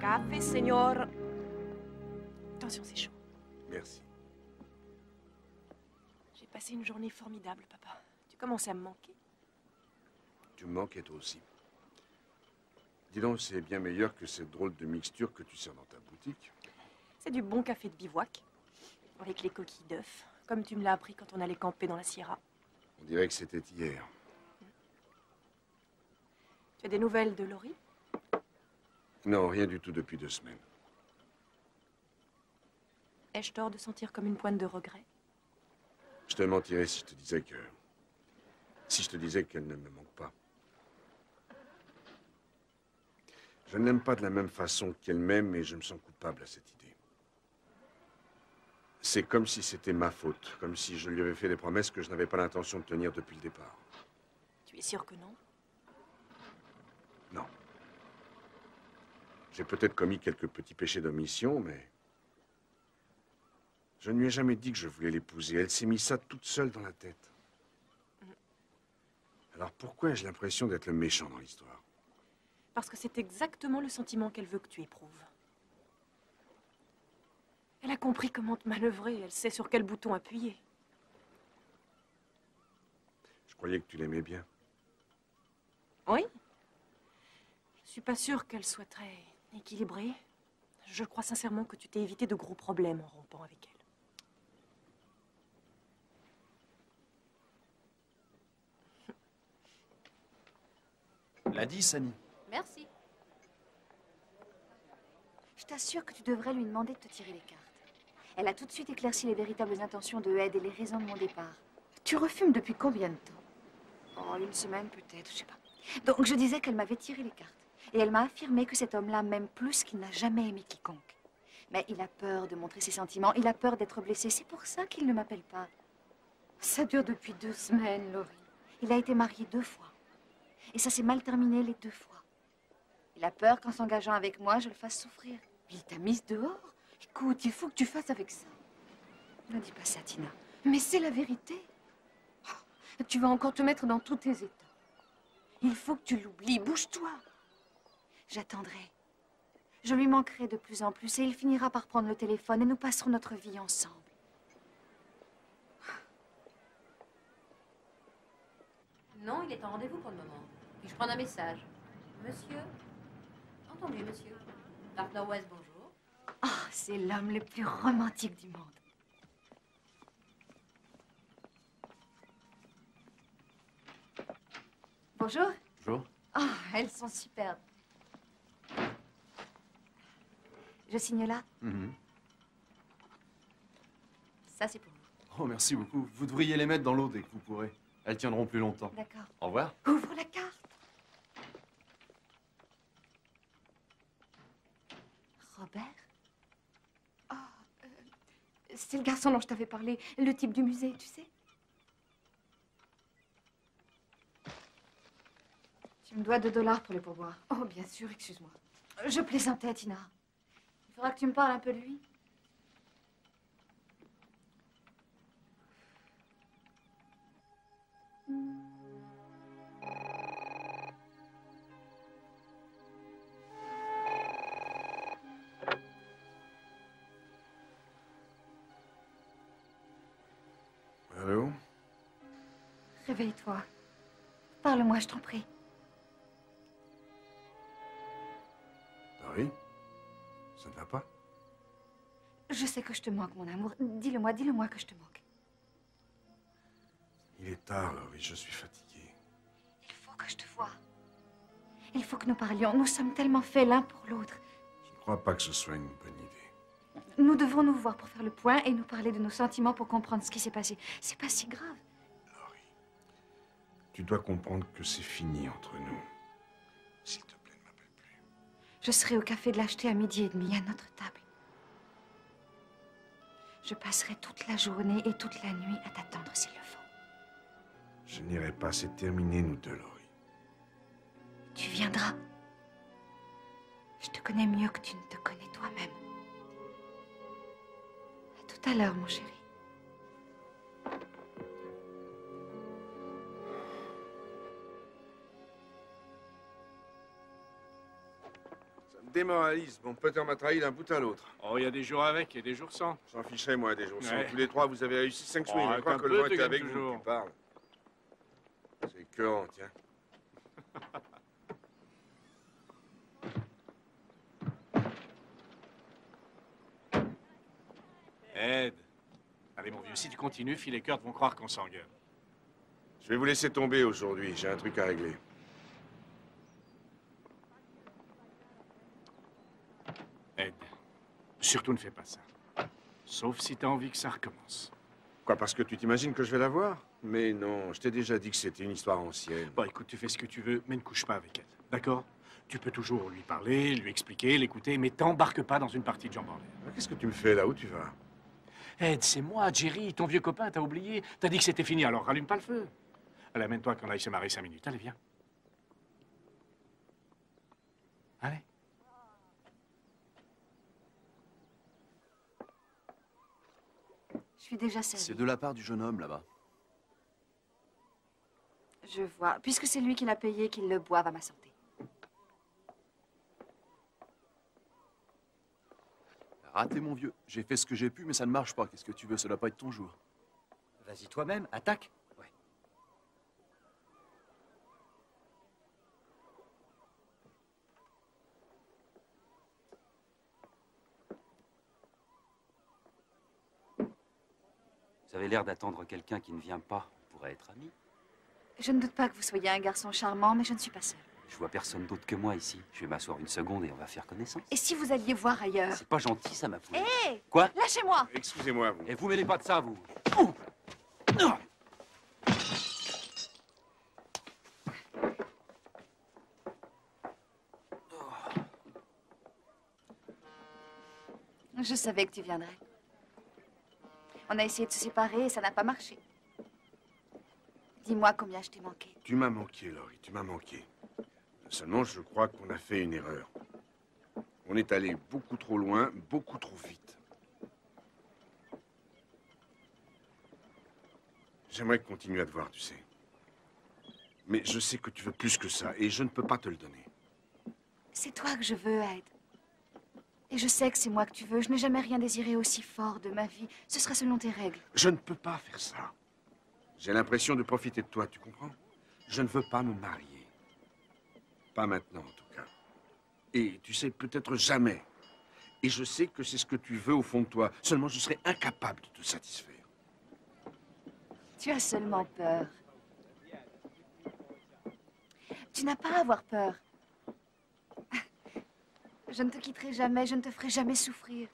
Café, señor. Attention, c'est chaud. Merci. J'ai passé une journée formidable, papa. Tu commençais à me manquer. Tu me manquais toi aussi. Dis donc, c'est bien meilleur que cette drôle de mixture que tu sers dans ta boutique. C'est du bon café de bivouac, avec les coquilles d'œufs, comme tu me l'as appris quand on allait camper dans la Sierra. On dirait que c'était hier. Tu as des nouvelles de Laurie? Non, rien du tout depuis 2 semaines. Ai-je tort de sentir comme une pointe de regret? Je te mentirais si je te disais que... Si je te disais qu'elle ne me manque pas. Je ne l'aime pas de la même façon qu'elle m'aime et je me sens coupable à cette idée. C'est comme si c'était ma faute, comme si je lui avais fait des promesses que je n'avais pas l'intention de tenir depuis le départ. Tu es sûr que non? Non. J'ai peut-être commis quelques petits péchés d'omission, mais... Je ne lui ai jamais dit que je voulais l'épouser. Elle s'est mis ça toute seule dans la tête. Alors pourquoi ai-je l'impression d'être le méchant dans l'histoire? Parce que c'est exactement le sentiment qu'elle veut que tu éprouves. Elle a compris comment te manœuvrer, elle sait sur quel bouton appuyer. Je croyais que tu l'aimais bien. Oui. Je suis pas sûre qu'elle soit très équilibrée. Je crois sincèrement que tu t'es évité de gros problèmes en rompant avec elle. À 10, Annie. Merci. Je t'assure que tu devrais lui demander de te tirer les cartes. Elle a tout de suite éclairci les véritables intentions de Ed et les raisons de mon départ. Tu refumes depuis combien de temps? Oh, une semaine peut-être, je sais pas. Donc je disais qu'elle m'avait tiré les cartes. Et elle m'a affirmé que cet homme-là m'aime plus qu'il n'a jamais aimé quiconque. Mais il a peur de montrer ses sentiments, il a peur d'être blessé. C'est pour ça qu'il ne m'appelle pas. Ça dure depuis 2 semaines, Laurie. Il a été marié 2 fois. Et ça s'est mal terminé les 2 fois. Il a peur qu'en s'engageant avec moi, je le fasse souffrir. Il t'a mise dehors? Écoute, il faut que tu fasses avec ça. Ne dis pas ça, Tina. Mais c'est la vérité. Oh, tu vas encore te mettre dans tous tes états. Il faut que tu l'oublies. Bouge-toi. J'attendrai. Je lui manquerai de plus en plus et il finira par prendre le téléphone et nous passerons notre vie ensemble. Non, il est en rendez-vous pour le moment. Puis-je prendre un message? Monsieur? Entendu, monsieur. Partner West, bonjour. Oh, c'est l'homme le plus romantique du monde. Bonjour. Bonjour. Oh, elles sont superbes. Je signe là. Ça, c'est pour vous. Oh, merci beaucoup. Vous devriez les mettre dans l'eau dès que vous pourrez. Elles tiendront plus longtemps. D'accord. Au revoir. Ouvre la carte. Robert? Oh, c'est le garçon dont je t'avais parlé, le type du musée, tu sais. Tu me dois $2 pour les pourboires. Oh, bien sûr, excuse-moi. Je plaisantais, Tina. Il faudra que tu me parles un peu de lui. Allô? Réveille-toi. Parle-moi, je t'en prie. Laurie? Ça ne va pas? Je sais que je te manque, mon amour. Dis-le-moi que je te manque. Il est tard, Laurie, je suis fatigué. Il faut que je te voie. Il faut que nous parlions. Nous sommes tellement faits l'un pour l'autre. Je ne crois pas que ce soit une bonne idée. Nous devons nous voir pour faire le point et nous parler de nos sentiments pour comprendre ce qui s'est passé. C'est pas si grave. Laurie, tu dois comprendre que c'est fini entre nous. S'il te plaît, ne m'appelle plus. Je serai au café de l'Acheter à 12h30 à notre table. Je passerai toute la journée et toute la nuit à t'attendre s'il le faut. Je n'irai pas, c'est terminé, nous deux, Laurie. Tu viendras. Je te connais mieux que tu ne te connais toi-même. À tout à l'heure, mon chéri. Ça me démoralise. Mon poteur m'a trahi d'un bout à l'autre. Oh, il y a des jours avec et des jours sans. J'en ficherai, moi, des jours sans. Ouais. Tous les trois, vous avez réussi 5 swings. Oh, Je crois un que le peu, vent tu était gagnes avec vous. toujours. Tu parles. C'est écœurant, tiens. Ed. Allez, mon vieux, si tu continues, Phil et Kurt vont croire qu'on s'engueule. Je vais vous laisser tomber aujourd'hui. J'ai un truc à régler. Ed, surtout ne fais pas ça. Sauf si t'as envie que ça recommence. Quoi, parce que tu t'imagines que je vais la voir? Mais non, je t'ai déjà dit que c'était une histoire ancienne. Bon, écoute, tu fais ce que tu veux, mais ne couche pas avec elle. D'accord? Tu peux toujours lui parler, lui expliquer, l'écouter, mais t'embarques pas dans une partie de jambes en l'air. Qu'est-ce que tu me fais là? Où tu vas? Ed, c'est moi, Jerry, ton vieux copain, t'as oublié. T'as dit que c'était fini, alors rallume pas le feu. Allez, amène-toi qu'on aille se marrer 5 minutes. Allez, viens. Allez. Je suis déjà servie. C'est de la part du jeune homme, là-bas. Je vois. Puisque c'est lui qui l'a payé, qu'il le boive à ma santé. Raté, mon vieux. J'ai fait ce que j'ai pu, mais ça ne marche pas. Qu'est-ce que tu veux? Ça doit pas être ton jour. Vas-y toi-même, attaque. Ouais. Vous avez l'air d'attendre quelqu'un qui ne vient pas. On pourrait être amis. Je ne doute pas que vous soyez un garçon charmant, mais je ne suis pas seule. Je vois personne d'autre que moi ici. Je vais m'asseoir une seconde et on va faire connaissance. Et si vous alliez voir ailleurs? C'est pas gentil, ça, ma poule. Hé! Quoi? Lâchez-moi! Excusez-moi, vous. Et vous mêlez pas de ça, vous. Je savais que tu viendrais. On a essayé de se séparer et ça n'a pas marché. Dis-moi combien je t'ai manqué. Tu m'as manqué, Laurie, tu m'as manqué. Seulement, je crois qu'on a fait une erreur. On est allé beaucoup trop loin, beaucoup trop vite. J'aimerais continuer à te voir, tu sais. Mais je sais que tu veux plus que ça et je ne peux pas te le donner. C'est toi que je veux, Ed. Et je sais que c'est moi que tu veux. Je n'ai jamais rien désiré aussi fort de ma vie. Ce sera selon tes règles. Je ne peux pas faire ça. J'ai l'impression de profiter de toi, tu comprends? Je ne veux pas me marier. Pas maintenant, en tout cas. Et tu sais, peut-être jamais. Et je sais que c'est ce que tu veux au fond de toi. Seulement, je serais incapable de te satisfaire. Tu as seulement peur. Tu n'as pas à avoir peur. Je ne te quitterai jamais, je ne te ferai jamais souffrir.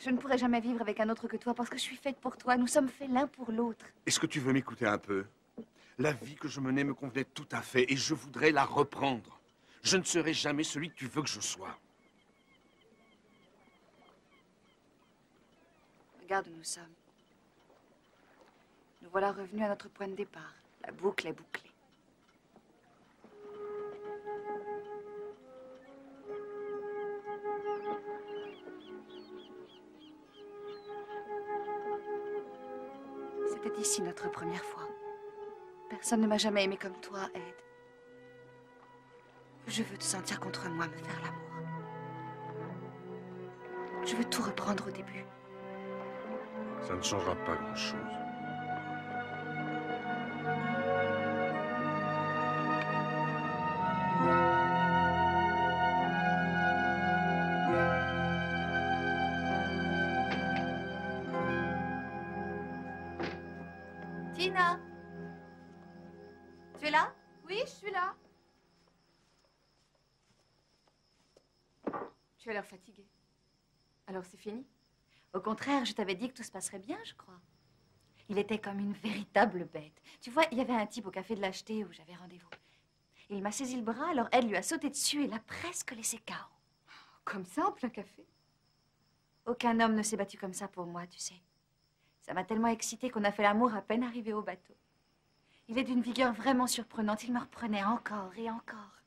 Je ne pourrai jamais vivre avec un autre que toi parce que je suis faite pour toi. Nous sommes faits l'un pour l'autre. Est-ce que tu veux m'écouter un peu? La vie que je menais me convenait tout à fait et je voudrais la reprendre. Je ne serai jamais celui que tu veux que je sois. Regarde où nous sommes. Nous voilà revenus à notre point de départ. La boucle est bouclée. C'était ici notre première fois. Personne ne m'a jamais aimé comme toi, Ed. Je veux te sentir contre moi, me faire l'amour. Je veux tout reprendre au début. Ça ne changera pas grand-chose. Tina! Tu es là? Oui, je suis là. Tu as l'air fatiguée. Alors c'est fini? Au contraire, je t'avais dit que tout se passerait bien, je crois. Il était comme une véritable bête. Tu vois, il y avait un type au café de l'Acheté où j'avais rendez-vous. Il m'a saisi le bras, alors elle lui a sauté dessus et l'a presque laissé KO. Comme ça, en plein café? Aucun homme ne s'est battu comme ça pour moi, tu sais. Ça m'a tellement excitée qu'on a fait l'amour à peine arrivé au bateau. Il est d'une vigueur vraiment surprenante. Il me reprenait encore et encore.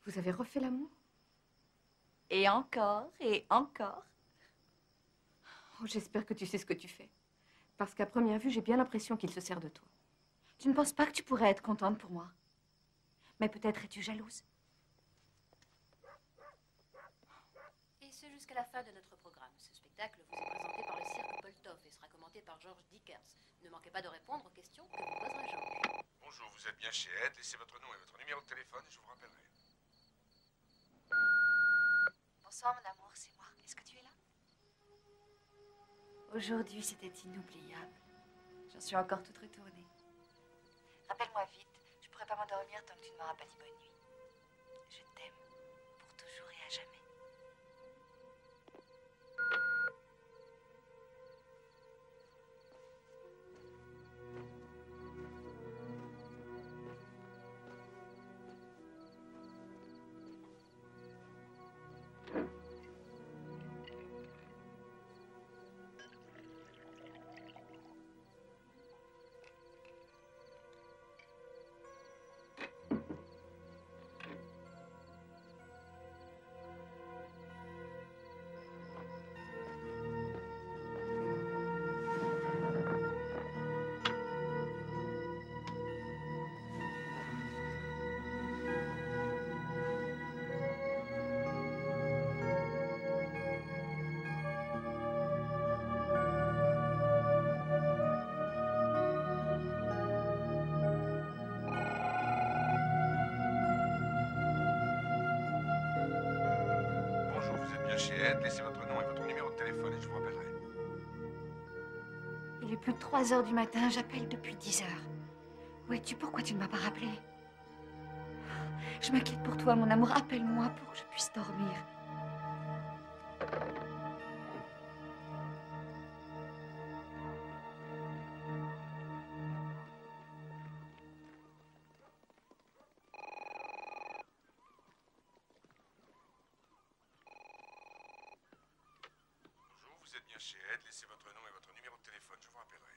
Vous avez refait l'amour? Et encore et encore. Oh, j'espère que tu sais ce que tu fais. Parce qu'à première vue, j'ai bien l'impression qu'il se sert de toi. Tu ne penses pas que tu pourrais être contente pour moi? Mais peut-être es-tu jalouse? Et ce jusqu'à la fin de notre programme. Ce spectacle vous est présenté par le cirque Poltov et sera commenté par George Dickers. Ne manquez pas de répondre aux questions que vous posera George. Bonjour, vous êtes bien chez Ed. Laissez votre nom et votre numéro de téléphone et je vous rappellerai. Bonsoir, mon amour, c'est moi. Est-ce que tu es là? Aujourd'hui, c'était inoubliable. J'en suis encore toute retournée. Rappelle-moi vite. Je pourrais pas m'endormir tant que tu ne m'auras pas dit bonne nuit. Je t'aime pour toujours et à jamais. Chez Ed, laissez votre nom et votre numéro de téléphone et je vous rappellerai. Il est plus de 3 heures du matin, j'appelle depuis 10 heures. Où es-tu? Pourquoi tu ne m'as pas rappelé? Je m'inquiète pour toi, mon amour. Appelle-moi pour que je puisse dormir. Bonjour, vous êtes bien chez Ed. Laissez votre nom et votre numéro de téléphone. Je vous rappellerai.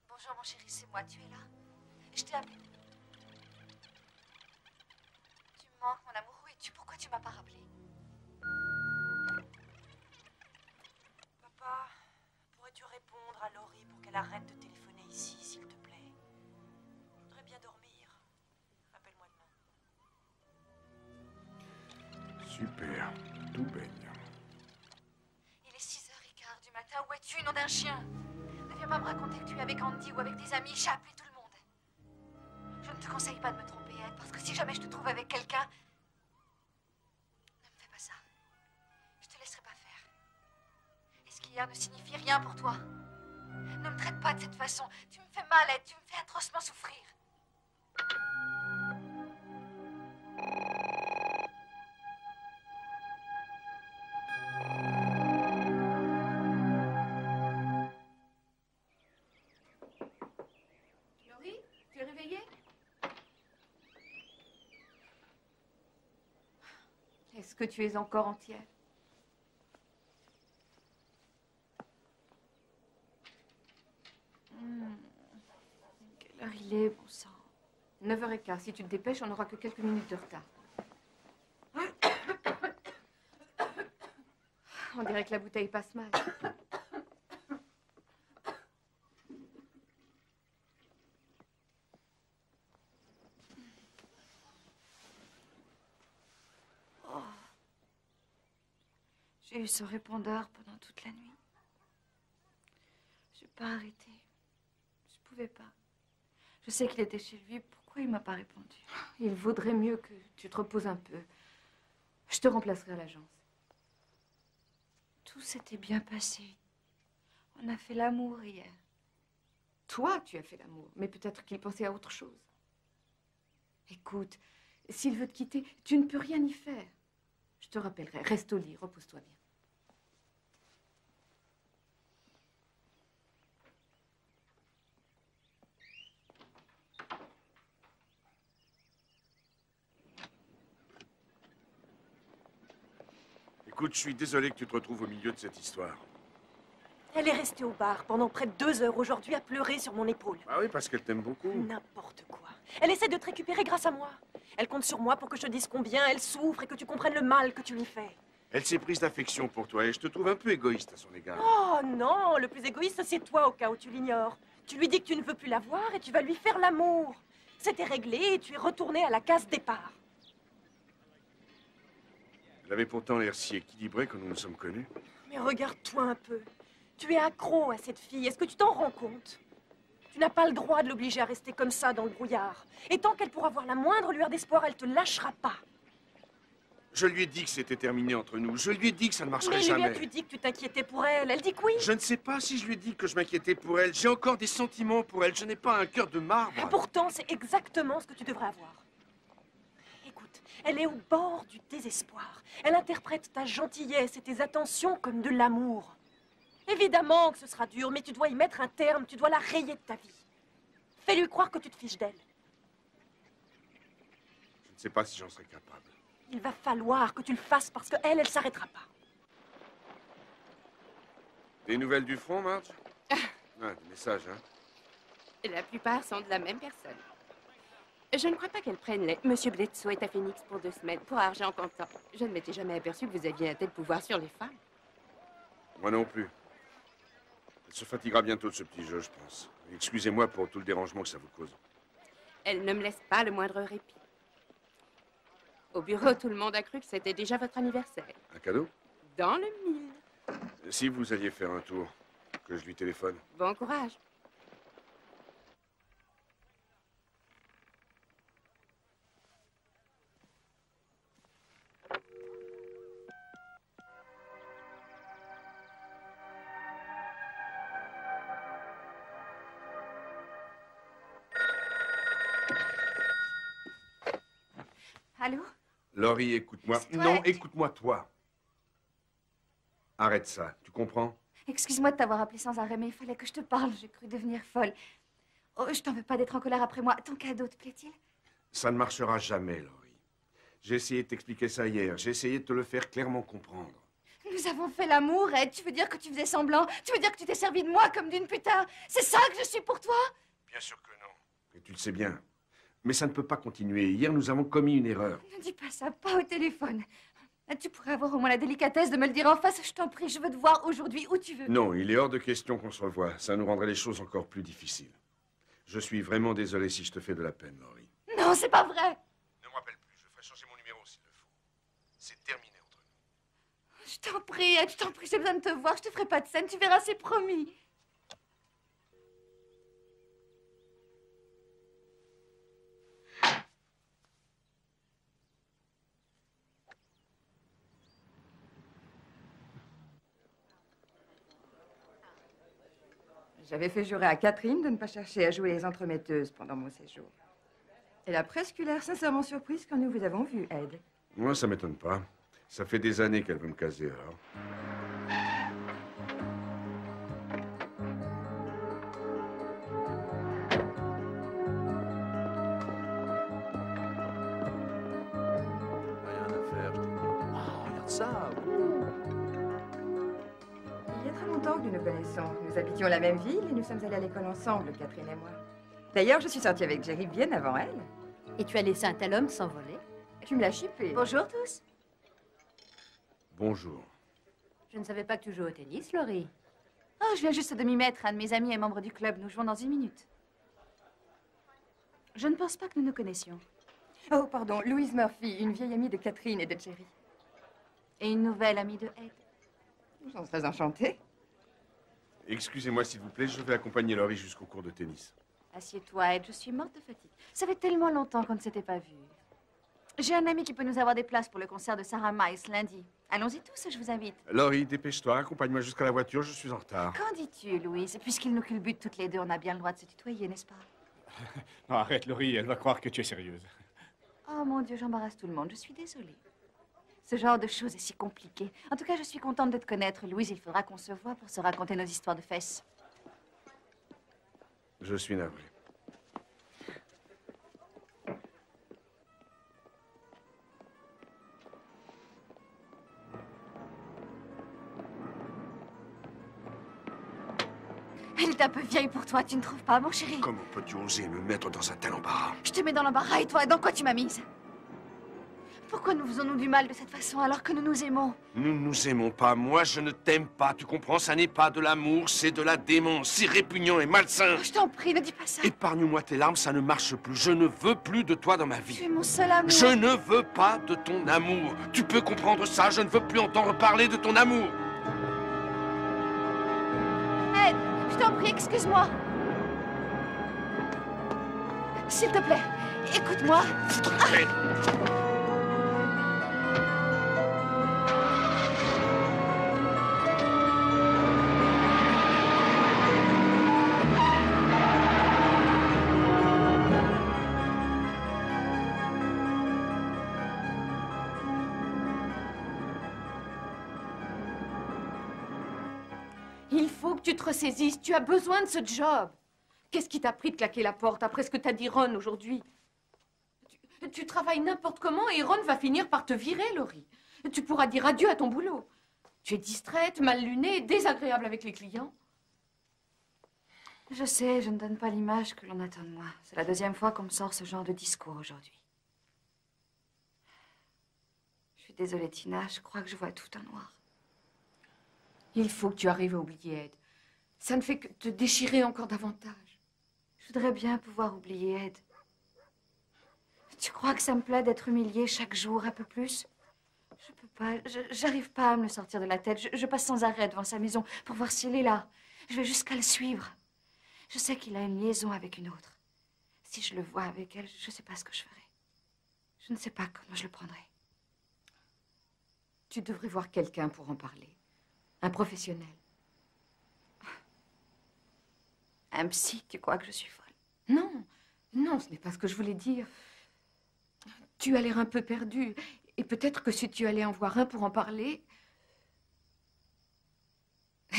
Bonjour, mon chéri, c'est moi. Tu es là? Je t'ai appelé. Tu me manques, mon amour. Où es-tu? Pourquoi tu m'as pas rappelé? Papa, pourrais-tu répondre à Laurie pour qu'elle arrête de téléphoner ici, s'il te plaît? Je voudrais bien dormir. Rappelle-moi demain. Super. Tout baigne. Il est 6h15 du matin. Où es-tu, nom d'un chien? Ne viens pas me raconter que tu es avec Andy ou avec tes amis. J'ai appelé tout le monde. Je ne te conseille pas de me tromper, Ed, parce que si jamais je te trouve avec quelqu'un... Ne me fais pas ça. Je te laisserai pas faire. Et ce qu'hier ne signifie rien pour toi. Ne me traite pas de cette façon. Tu me fais mal, Ed. Tu me fais atrocement souffrir. Laurie, tu es réveillée? Est-ce que tu es encore entière? Quelle heure il est, bon sang? 9h15. Si tu te dépêches, on n'aura que quelques minutes de retard. On dirait que la bouteille passe mal. J'ai eu ce répondeur pendant toute la nuit. Je n'ai pas arrêté. Je ne pouvais pas. Je sais qu'il était chez lui. Pourquoi il ne m'a pas répondu? Il vaudrait mieux que tu te reposes un peu. Je te remplacerai à l'agence. Tout s'était bien passé. On a fait l'amour hier. Toi, tu as fait l'amour, mais peut-être qu'il pensait à autre chose. Écoute, s'il veut te quitter, tu ne peux rien y faire. Je te rappellerai. Reste au lit, repose-toi bien. Écoute, je suis désolé que tu te retrouves au milieu de cette histoire. Elle est restée au bar pendant près de 2 heures aujourd'hui à pleurer sur mon épaule. Ah oui, parce qu'elle t'aime beaucoup. N'importe quoi. Elle essaie de te récupérer grâce à moi. Elle compte sur moi pour que je te dise combien elle souffre et que tu comprennes le mal que tu lui fais. Elle s'est prise d'affection pour toi et je te trouve un peu égoïste à son égard. Oh non, le plus égoïste, c'est toi au cas où tu l'ignores. Tu lui dis que tu ne veux plus la voir et tu vas lui faire l'amour. C'était réglé et tu es retourné à la case départ. Elle avait pourtant l'air si équilibrée quand nous nous sommes connus. Mais regarde-toi un peu. Tu es accro à cette fille. Est-ce que tu t'en rends compte? Tu n'as pas le droit de l'obliger à rester comme ça dans le brouillard. Et tant qu'elle pourra voir la moindre lueur d'espoir, elle te lâchera pas. Je lui ai dit que c'était terminé entre nous. Je lui ai dit que ça ne marcherait Mais jamais. lui as-tu dit que tu t'inquiétais pour elle? Elle dit que oui. Je ne sais pas si je lui ai dit que je m'inquiétais pour elle. J'ai encore des sentiments pour elle. Je n'ai pas un cœur de marbre. Pourtant, c'est exactement ce que tu devrais avoir. Écoute, elle est au bord du désespoir. Elle interprète ta gentillesse et tes attentions comme de l'amour. Évidemment que ce sera dur, mais tu dois y mettre un terme. Tu dois la rayer de ta vie. Fais-lui croire que tu te fiches d'elle. Je ne sais pas si j'en serais capable. Il va falloir que tu le fasses parce qu'elle, elle s'arrêtera pas. Des nouvelles du front, Marge? Ah, des messages, hein? La plupart sont de la même personne. Je ne crois pas qu'elle prenne les... Monsieur Bledsoe est à Phoenix pour 2 semaines, pour argent comptant. Je ne m'étais jamais aperçu que vous aviez un tel pouvoir sur les femmes. Moi non plus. Elle se fatiguera bientôt de ce petit jeu, je pense. Excusez-moi pour tout le dérangement que ça vous cause. Elle ne me laisse pas le moindre répit. Au bureau, tout le monde a cru que c'était déjà votre anniversaire. Un cadeau? Dans le mille. Si vous alliez faire un tour, que je lui téléphone. Bon courage. Allô? Laurie, écoute-moi. C'est toi, Non, Ed. écoute-moi, toi. Arrête ça, tu comprends? Excuse-moi de t'avoir appelé sans arrêt, mais il fallait que je te parle. J'ai cru devenir folle. Oh, je t'en veux pas d'être en colère après moi. Ton cadeau, te plaît-il? Ça ne marchera jamais, Laurie. J'ai essayé de t'expliquer ça hier. J'ai essayé de te le faire clairement comprendre. Nous avons fait l'amour, Ed. Tu veux dire que tu faisais semblant? Tu veux dire que tu t'es servi de moi comme d'une putain? C'est ça que je suis pour toi? Bien sûr que non. Et tu le sais bien. Mais ça ne peut pas continuer. Hier, nous avons commis une erreur. Ne dis pas ça, pas au téléphone. Tu pourrais avoir au moins la délicatesse de me le dire en face. Je t'en prie, je veux te voir aujourd'hui, où tu veux. Non, il est hors de question qu'on se revoie. Ça nous rendrait les choses encore plus difficiles. Je suis vraiment désolé si je te fais de la peine, Laurie. Non, c'est pas vrai. Ne me rappelle plus. Je ferai changer mon numéro s'il le faut. C'est terminé entre nous. Je t'en prie, Ed, je t'en prie, j'ai besoin de te voir. Je te ferai pas de scène, tu verras, c'est promis. J'avais fait jurer à Catherine de ne pas chercher à jouer les entremetteuses pendant mon séjour. Elle a presque eu l'air sincèrement surprise quand nous vous avons vu, Ed. Moi, ça m'étonne pas. Ça fait des années qu'elle veut me caser, alors. Rien à faire, je te dis. Oh, regarde ça. Il y a très longtemps que nous nous connaissons. Nous habitions la même ville et nous sommes allés à l'école ensemble, Catherine et moi. D'ailleurs, je suis sortie avec Jerry bien avant elle. Et tu as laissé un tel homme s'envoler? Tu me l'as chippé. Bonjour tous. Bonjour. Je ne savais pas que tu jouais au tennis, Laurie. Oh, je viens juste de m'y mettre. Un de mes amis est membre du club. Nous jouons dans 1 minute. Je ne pense pas que nous nous connaissions. Oh, pardon, Louise Murphy, une vieille amie de Catherine et de Jerry. Et une nouvelle amie de Ed. J'en serais enchantée. Excusez-moi, s'il vous plaît, je vais accompagner Laurie jusqu'au cours de tennis. Assieds-toi, Ed, je suis morte de fatigue. Ça fait tellement longtemps qu'on ne s'était pas vus. J'ai un ami qui peut nous avoir des places pour le concert de Sarah Miles lundi. Allons-y tous, je vous invite. Laurie, dépêche-toi, accompagne-moi jusqu'à la voiture, je suis en retard. Qu'en dis-tu, Louise? Puisqu'ils nous culbutent toutes les deux, on a bien le droit de se tutoyer, n'est-ce pas? Non, arrête, Laurie, elle va croire que tu es sérieuse. Oh mon Dieu, j'embarrasse tout le monde, je suis désolée. Ce genre de choses est si compliqué. En tout cas, je suis contente de te connaître, Louise. Il faudra qu'on se voie pour se raconter nos histoires de fesses. Je suis navré. Elle est un peu vieille pour toi, tu ne trouves pas, mon chéri? Comment peux-tu oser me mettre dans un tel embarras? Je te mets dans l'embarras et toi, dans quoi tu m'as mise? Pourquoi nous faisons-nous du mal de cette façon alors que nous nous aimons? Nous ne nous aimons pas. Moi, je ne t'aime pas. Tu comprends? Ça n'est pas de l'amour, c'est de la démence. C'est répugnant et malsain. Oh, je t'en prie, ne dis pas ça. Épargne-moi tes larmes, ça ne marche plus. Je ne veux plus de toi dans ma vie. Tu es mon seul amour. Je ne veux pas de ton amour. Tu peux comprendre ça? Je ne veux plus entendre parler de ton amour. Ed, je t'en prie, excuse-moi. S'il te plaît, écoute-moi. Il faut que tu te ressaisisses. Tu as besoin de ce job. Qu'est-ce qui t'a pris de claquer la porte après ce que t'a dit Ron aujourd'hui? Tu travailles n'importe comment et Ron va finir par te virer, Laurie. Tu pourras dire adieu à ton boulot. Tu es distraite, mal lunée et désagréable avec les clients. Je sais, je ne donne pas l'image que l'on attend de moi. C'est la 2e fois qu'on me sort ce genre de discours aujourd'hui. Je suis désolée, Tina, je crois que je vois tout en noir. Il faut que tu arrives à oublier Ed. Ça ne fait que te déchirer encore davantage. Je voudrais bien pouvoir oublier Ed. Tu crois que ça me plaît d'être humiliée chaque jour un peu plus? Je peux pas, j'arrive pas à me le sortir de la tête. Je passe sans arrêt devant sa maison pour voir s'il est là. Je vais jusqu'à le suivre. Je sais qu'il a une liaison avec une autre. Si je le vois avec elle, je ne sais pas ce que je ferai. Je ne sais pas comment je le prendrai. Tu devrais voir quelqu'un pour en parler. Un professionnel. Un psy, tu crois que je suis folle? Non, non, ce n'est pas ce que je voulais dire. Tu as l'air un peu perdu. Et peut-être que si tu allais en voir un pour en parler...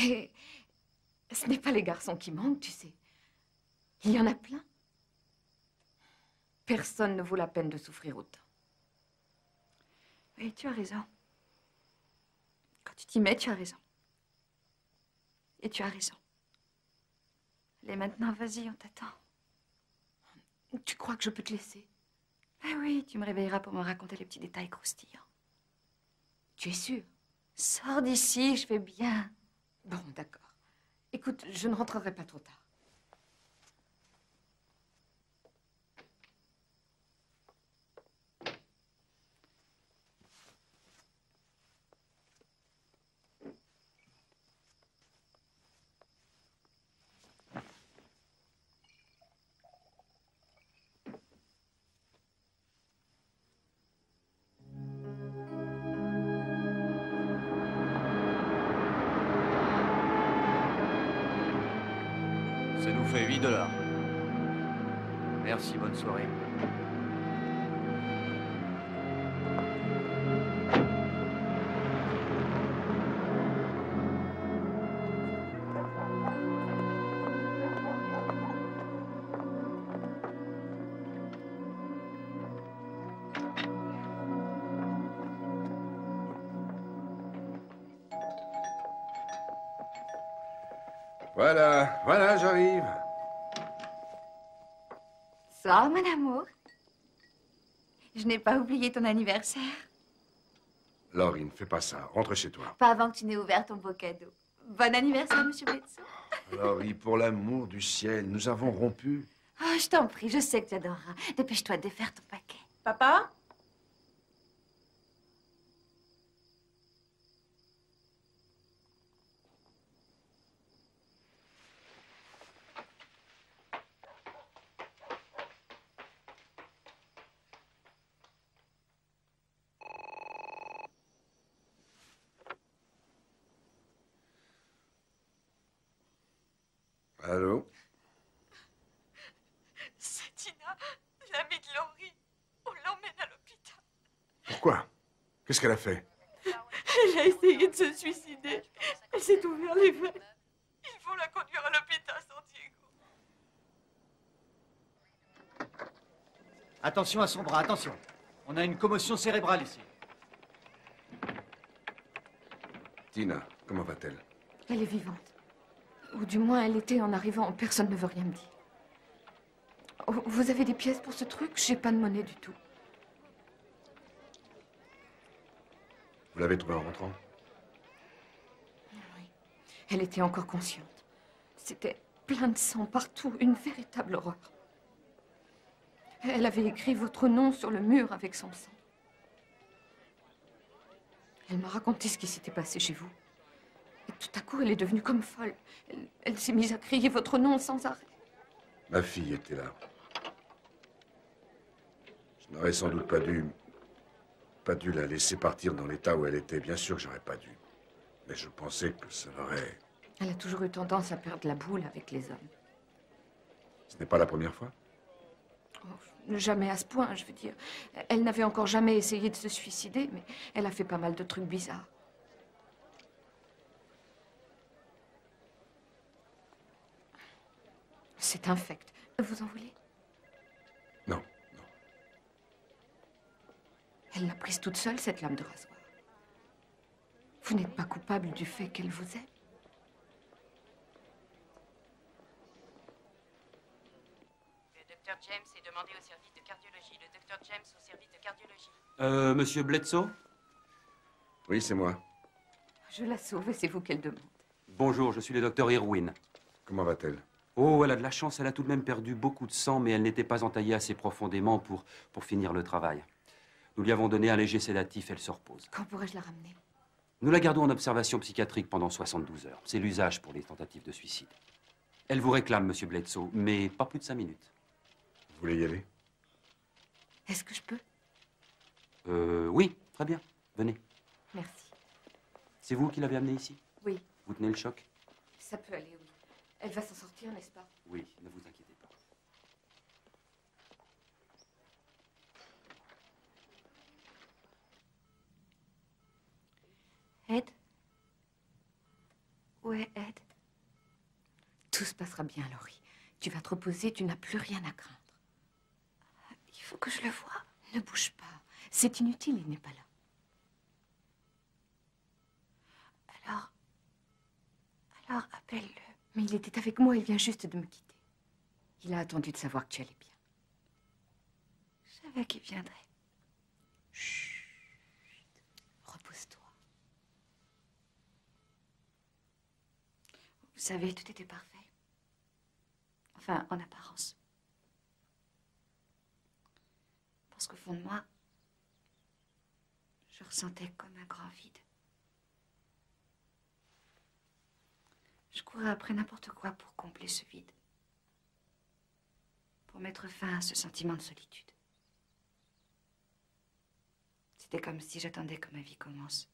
Et ce n'est pas les garçons qui manquent, tu sais. Il y en a plein. Personne ne vaut la peine de souffrir autant. Oui, tu as raison. Quand tu t'y mets, tu as raison. Et tu as raison. Allez, maintenant, vas-y, on t'attend. Tu crois que je peux te laisser? Eh oui, tu me réveilleras pour me raconter les petits détails croustillants. Tu es sûre? Sors d'ici, je vais bien. Bon, d'accord. Écoute, je ne rentrerai pas trop tard. Ça nous fait 8 $. Merci, bonne soirée. Voilà, voilà, j'arrive. Sors, mon amour. Je n'ai pas oublié ton anniversaire. Laurie, ne fais pas ça. Rentre chez toi. Pas avant que tu n'aies ouvert ton beau cadeau. Bon anniversaire, monsieur Bledsoe. Laurie, pour l'amour du ciel, nous avons rompu. Oh, je t'en prie, je sais que tu adoreras. Dépêche-toi de défaire ton paquet. Papa? Allô? C'est Tina, l'amie de Laurie. On l'emmène à l'hôpital. Pourquoi? Qu'est-ce qu'elle a fait? Elle a essayé de se suicider. Elle s'est ouvert les veines. Ils vont la conduire à l'hôpital San Diego. Attention à son bras, attention. On a une commotion cérébrale ici. Tina, comment va-t-elle? Elle est vivante. Ou du moins, elle était en arrivant. Personne ne veut rien me dire. Oh, vous avez des pièces pour ce truc? J'ai pas de monnaie du tout. Vous l'avez trouvée en rentrant? Oui. Elle était encore consciente. C'était plein de sang partout. Une véritable horreur. Elle avait écrit votre nom sur le mur avec son sang. Elle m'a raconté ce qui s'était passé chez vous. Et tout à coup, elle est devenue comme folle. Elle s'est mise à crier votre nom sans arrêt. Ma fille était là. Je n'aurais sans doute pas dû la laisser partir dans l'état où elle était. Bien sûr que j'aurais pas dû. Mais je pensais que ça l'aurait... Elle a toujours eu tendance à perdre la boule avec les hommes. Ce n'est pas la première fois? Oh, jamais à ce point, je veux dire. Elle n'avait encore jamais essayé de se suicider, mais elle a fait pas mal de trucs bizarres. C'est infect. Vous en voulez? Non. Elle l'a prise toute seule, cette lame de rasoir. Vous n'êtes pas coupable du fait qu'elle vous aime? Le docteur James est demandé au service de cardiologie. Le docteur James au service de cardiologie. Monsieur Bledsoe? Oui, c'est moi. Je la sauve et c'est vous qu'elle demande. Bonjour, je suis le docteur Irwin. Comment va-t-elle? Oh, elle a de la chance, elle a tout de même perdu beaucoup de sang, mais elle n'était pas entaillée assez profondément pour finir le travail. Nous lui avons donné un léger sédatif, elle se repose. Quand pourrais-je la ramener? Nous la gardons en observation psychiatrique pendant 72 heures. C'est l'usage pour les tentatives de suicide. Elle vous réclame, monsieur Bledsoe, mais pas plus de 5 minutes. Vous voulez y aller? Est-ce que je peux? Oui, très bien. Venez. Merci. C'est vous qui l'avez amenée ici? Oui. Vous tenez le choc? Ça peut aller, oui. Elle va s'en sortir, n'est-ce pas? Oui, ne vous inquiétez pas. Ouais, Ed. Tout se passera bien, Laurie. Tu vas te reposer, tu n'as plus rien à craindre. Il faut que je le voie. Ne bouge pas. C'est inutile, il n'est pas là. Alors, appelle-le. Mais il était avec moi, il vient juste de me quitter. Il a attendu de savoir que tu allais bien. Je savais qu'il viendrait. Chut. Repose-toi. Vous savez, tout était parfait. Enfin, en apparence. Parce qu'au fond de moi, je ressentais comme un grand vide. Je courais après n'importe quoi pour combler ce vide. Pour mettre fin à ce sentiment de solitude. C'était comme si j'attendais que ma vie commence.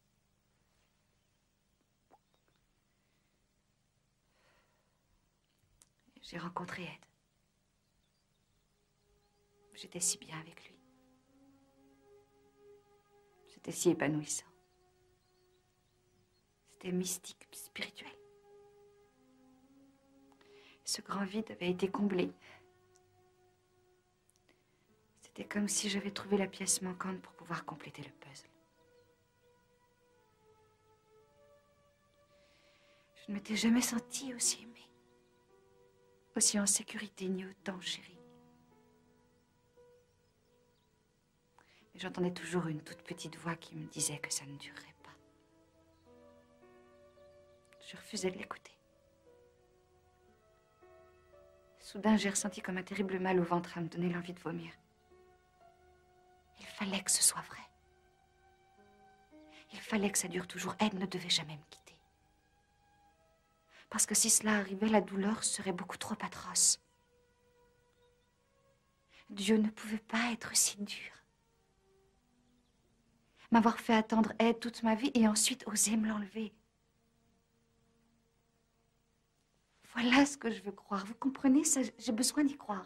J'ai rencontré Ed. J'étais si bien avec lui. C'était si épanouissant. C'était mystique, spirituel. Ce grand vide avait été comblé. C'était comme si j'avais trouvé la pièce manquante pour pouvoir compléter le puzzle. Je ne m'étais jamais sentie aussi aimée, aussi en sécurité, ni autant chérie. Mais j'entendais toujours une toute petite voix qui me disait que ça ne durerait pas. Je refusais de l'écouter. Soudain, j'ai ressenti comme un terrible mal au ventre à me donner l'envie de vomir. Il fallait que ce soit vrai. Il fallait que ça dure toujours. Ed ne devait jamais me quitter. Parce que si cela arrivait, la douleur serait beaucoup trop atroce. Dieu ne pouvait pas être si dur. M'avoir fait attendre Ed toute ma vie et ensuite oser me l'enlever. Voilà ce que je veux croire. Vous comprenez ça? J'ai besoin d'y croire.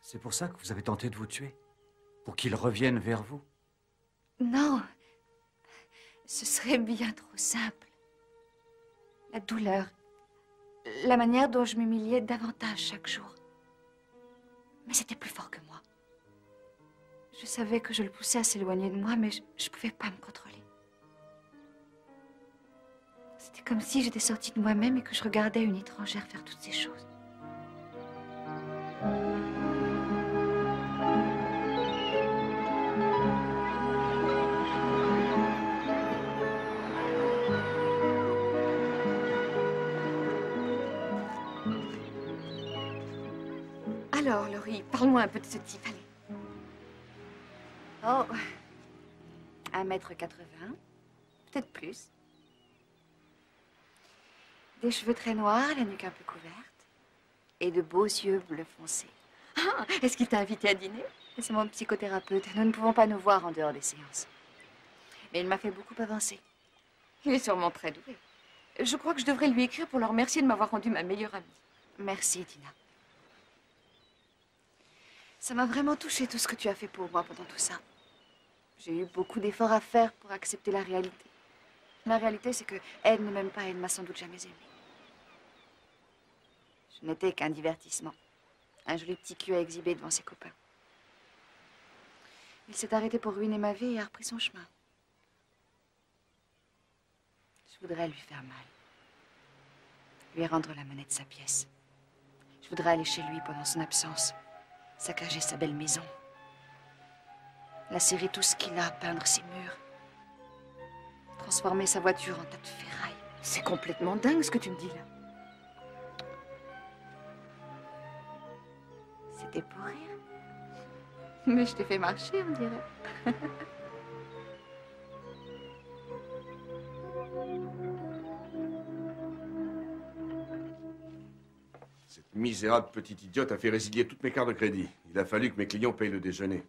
C'est pour ça que vous avez tenté de vous tuer? Pour qu'il revienne vers vous? Non. Ce serait bien trop simple. La douleur. La manière dont je m'humiliais davantage chaque jour. Mais c'était plus fort que moi. Je savais que je le poussais à s'éloigner de moi, mais je ne pouvais pas me contrôler. C'était comme si j'étais sortie de moi-même et que je regardais une étrangère faire toutes ces choses. Alors, Laurie, parle-moi un peu de ce type, allez. Oh, 1,80 m, peut-être plus. Des cheveux très noirs, la nuque un peu couverte. Et de beaux yeux bleu foncé. Ah, est-ce qu'il t'a invité à dîner? C'est mon psychothérapeute. Nous ne pouvons pas nous voir en dehors des séances. Mais il m'a fait beaucoup avancer. Il est sûrement très doué. Je crois que je devrais lui écrire pour le remercier de m'avoir rendu ma meilleure amie. Merci, Tina. Ça m'a vraiment touchée tout ce que tu as fait pour moi pendant tout ça. J'ai eu beaucoup d'efforts à faire pour accepter la réalité. La réalité, c'est que Ed ne m'aime pas et ne m'a sans doute jamais aimée. Je n'étais qu'un divertissement. Un joli petit cul à exhiber devant ses copains. Il s'est arrêté pour ruiner ma vie et a repris son chemin. Je voudrais lui faire mal. Lui rendre la monnaie de sa pièce. Je voudrais aller chez lui pendant son absence. Saccager sa belle maison. Lacérer tout ce qu'il a, peindre ses murs. Transformer sa voiture en tas de ferraille. C'est complètement dingue ce que tu me dis là. C'était pour rire. Mais je t'ai fait marcher, on dirait. Cette misérable petite idiote a fait résilier toutes mes cartes de crédit. Il a fallu que mes clients payent le déjeuner.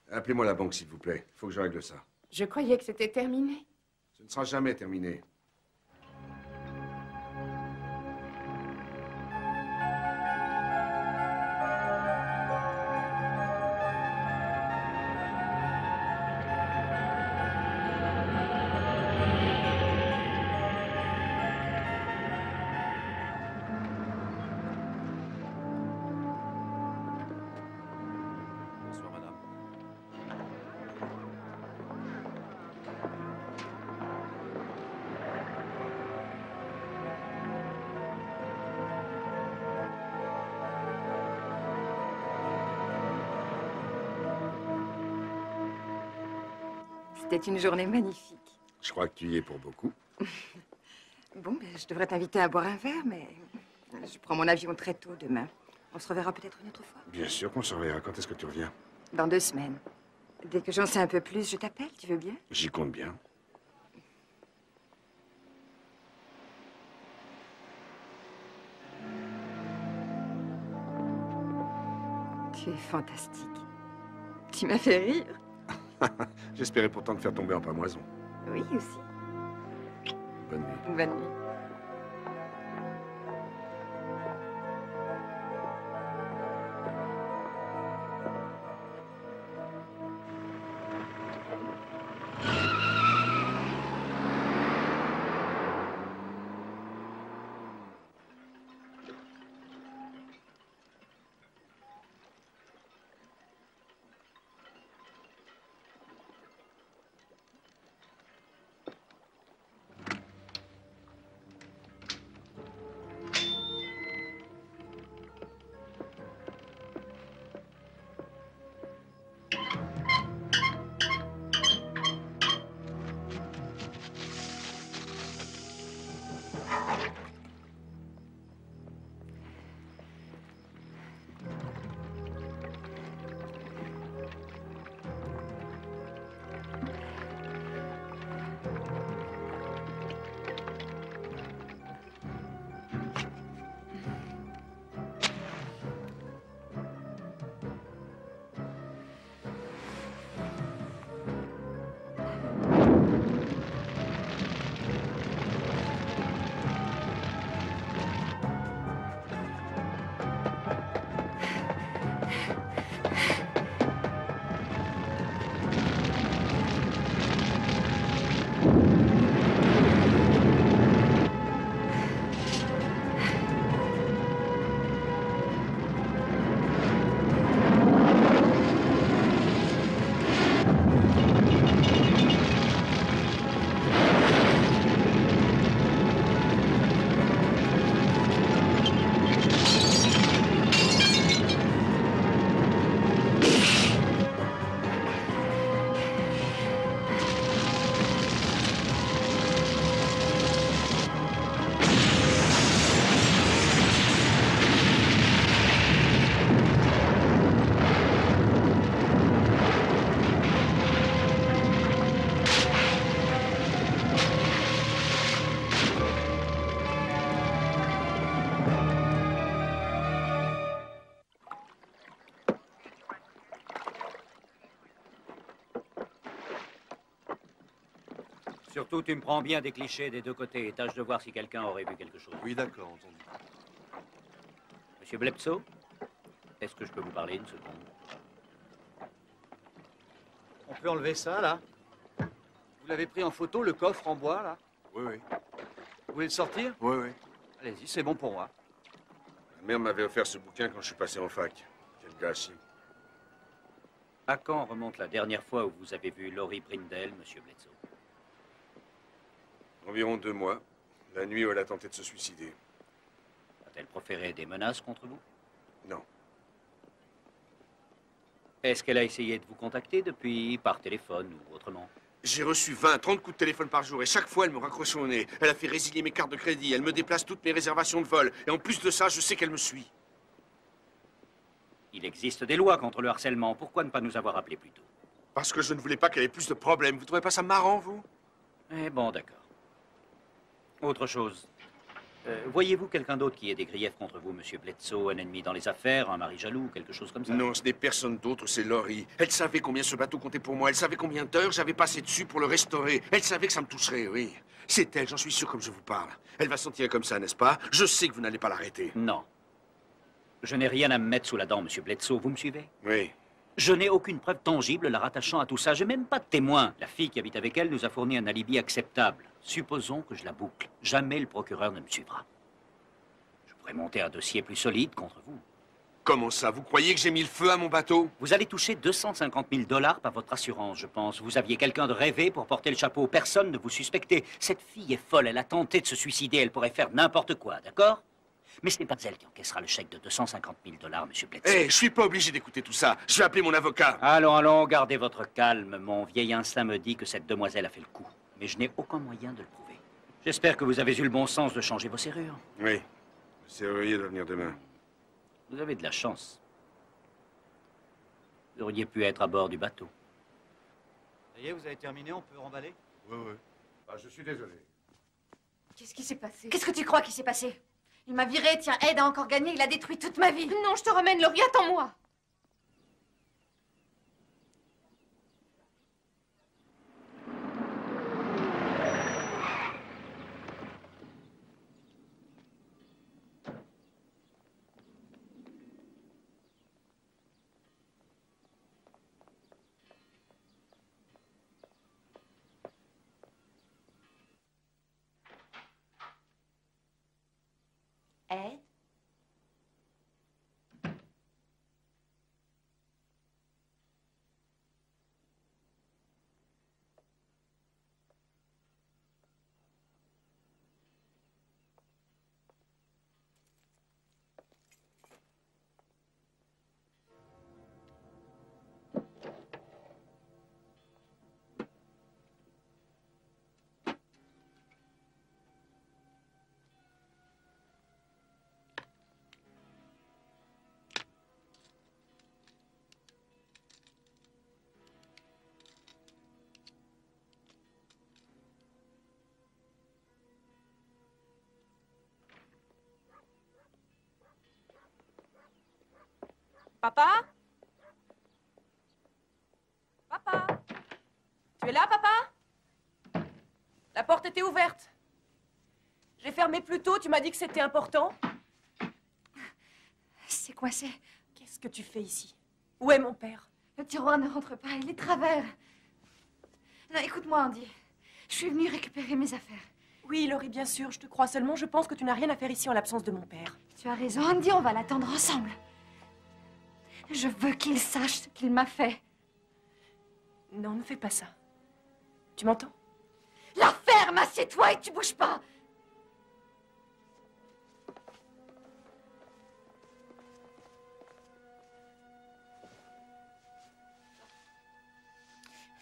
Appelez-moi la banque, s'il vous plaît. Il faut que je règle ça. Je croyais que c'était terminé. Ce ne sera jamais terminé. C'était une journée magnifique. Je crois que tu y es pour beaucoup. Bon, ben, je devrais t'inviter à boire un verre, mais je prends mon avion très tôt demain. On se reverra peut-être une autre fois. Bien sûr qu'on se reverra. Quand est-ce que tu reviens? Dans 2 semaines. Dès que j'en sais un peu plus, je t'appelle, tu veux bien? J'y compte bien. Tu es fantastique. Tu m'as fait rire. J'espérais pourtant te faire tomber en pamoison. Oui, aussi. Bonne nuit. Bonne nuit. Surtout, tu me prends bien des clichés des deux côtés et tâche de voir si quelqu'un aurait vu quelque chose. Oui, d'accord, entendu. Monsieur Bledsoe, est-ce que je peux vous parler une seconde? On peut enlever ça, là? Vous l'avez pris en photo, le coffre en bois, là? Oui, oui. Vous voulez le sortir? Oui, oui. Allez-y, c'est bon pour moi. Ma mère m'avait offert ce bouquin quand je suis passé en fac. Quel gâchis. À quand remonte la dernière fois où vous avez vu Laurie Brindle, monsieur Bledsoe? Environ 2 mois. La nuit où elle a tenté de se suicider. A-t-elle proféré des menaces contre vous? Non. Est-ce qu'elle a essayé de vous contacter depuis, par téléphone ou autrement? J'ai reçu 20, 30 coups de téléphone par jour et chaque fois elle me raccrochait au nez. Elle a fait résilier mes cartes de crédit, elle me déplace toutes mes réservations de vol. Et en plus de ça, je sais qu'elle me suit. Il existe des lois contre le harcèlement. Pourquoi ne pas nous avoir appelés plus tôt? Parce que je ne voulais pas qu'elle ait plus de problèmes. Vous trouvez pas ça marrant, vous? Eh bon, d'accord. Autre chose. Voyez-vous quelqu'un d'autre qui ait des griefs contre vous, monsieur Bledsoe, un ennemi dans les affaires, un mari jaloux, quelque chose comme ça? Non, ce n'est personne d'autre, c'est Laurie. Elle savait combien ce bateau comptait pour moi. Elle savait combien d'heures j'avais passé dessus pour le restaurer. Elle savait que ça me toucherait, oui. C'est elle, j'en suis sûr comme je vous parle. Elle va s'en tirer comme ça, n'est-ce pas? Je sais que vous n'allez pas l'arrêter. Non. Je n'ai rien à me mettre sous la dent, monsieur Bledsoe. Vous me suivez? Oui. Je n'ai aucune preuve tangible la rattachant à tout ça. J'ai même pas de témoin. La fille qui habite avec elle nous a fourni un alibi acceptable. Supposons que je la boucle. Jamais le procureur ne me suivra. Je pourrais monter un dossier plus solide contre vous. Comment ça? Vous croyez que j'ai mis le feu à mon bateau? Vous allez toucher 250 000 $ par votre assurance, je pense. Vous aviez quelqu'un de rêvé pour porter le chapeau. Personne ne vous suspectait. Cette fille est folle. Elle a tenté de se suicider. Elle pourrait faire n'importe quoi, d'accord? Mais ce n'est pas elle qui encaissera le chèque de 250 000 $, monsieur Bledsoe. Hé, je suis pas obligé d'écouter tout ça. Je vais appeler mon avocat. Allons, allons, gardez votre calme. Mon vieil instinct me dit que cette demoiselle a fait le coup. Mais je n'ai aucun moyen de le prouver. J'espère que vous avez eu le bon sens de changer vos serrures. Oui. Le serrurier doit venir demain. Vous avez de la chance. Vous auriez pu être à bord du bateau. Ça y est, vous avez terminé, on peut remballer? Oui, oui. Ah, je suis désolé. Qu'est-ce qui s'est passé? Qu'est-ce que tu crois qui s'est passé? Il m'a viré, tiens, Ed a encore gagné, il a détruit toute ma vie. Non, je te ramène, Laurie, attends-moi. Ed? Papa? Papa? Tu es là, papa? La porte était ouverte. J'ai fermé plus tôt, tu m'as dit que c'était important. C'est coincé. Qu'est-ce que tu fais ici? Où est mon père? Le tiroir ne rentre pas, il est travers. Non, écoute-moi, Andy. Je suis venue récupérer mes affaires. Oui, Laurie, bien sûr, je te crois. Seulement, je pense que tu n'as rien à faire ici en l'absence de mon père. Tu as raison, Andy, on va l'attendre ensemble. Je veux qu'il sache ce qu'il m'a fait. Non, ne fais pas ça. Tu m'entends? La ferme, assieds-toi et tu bouges pas.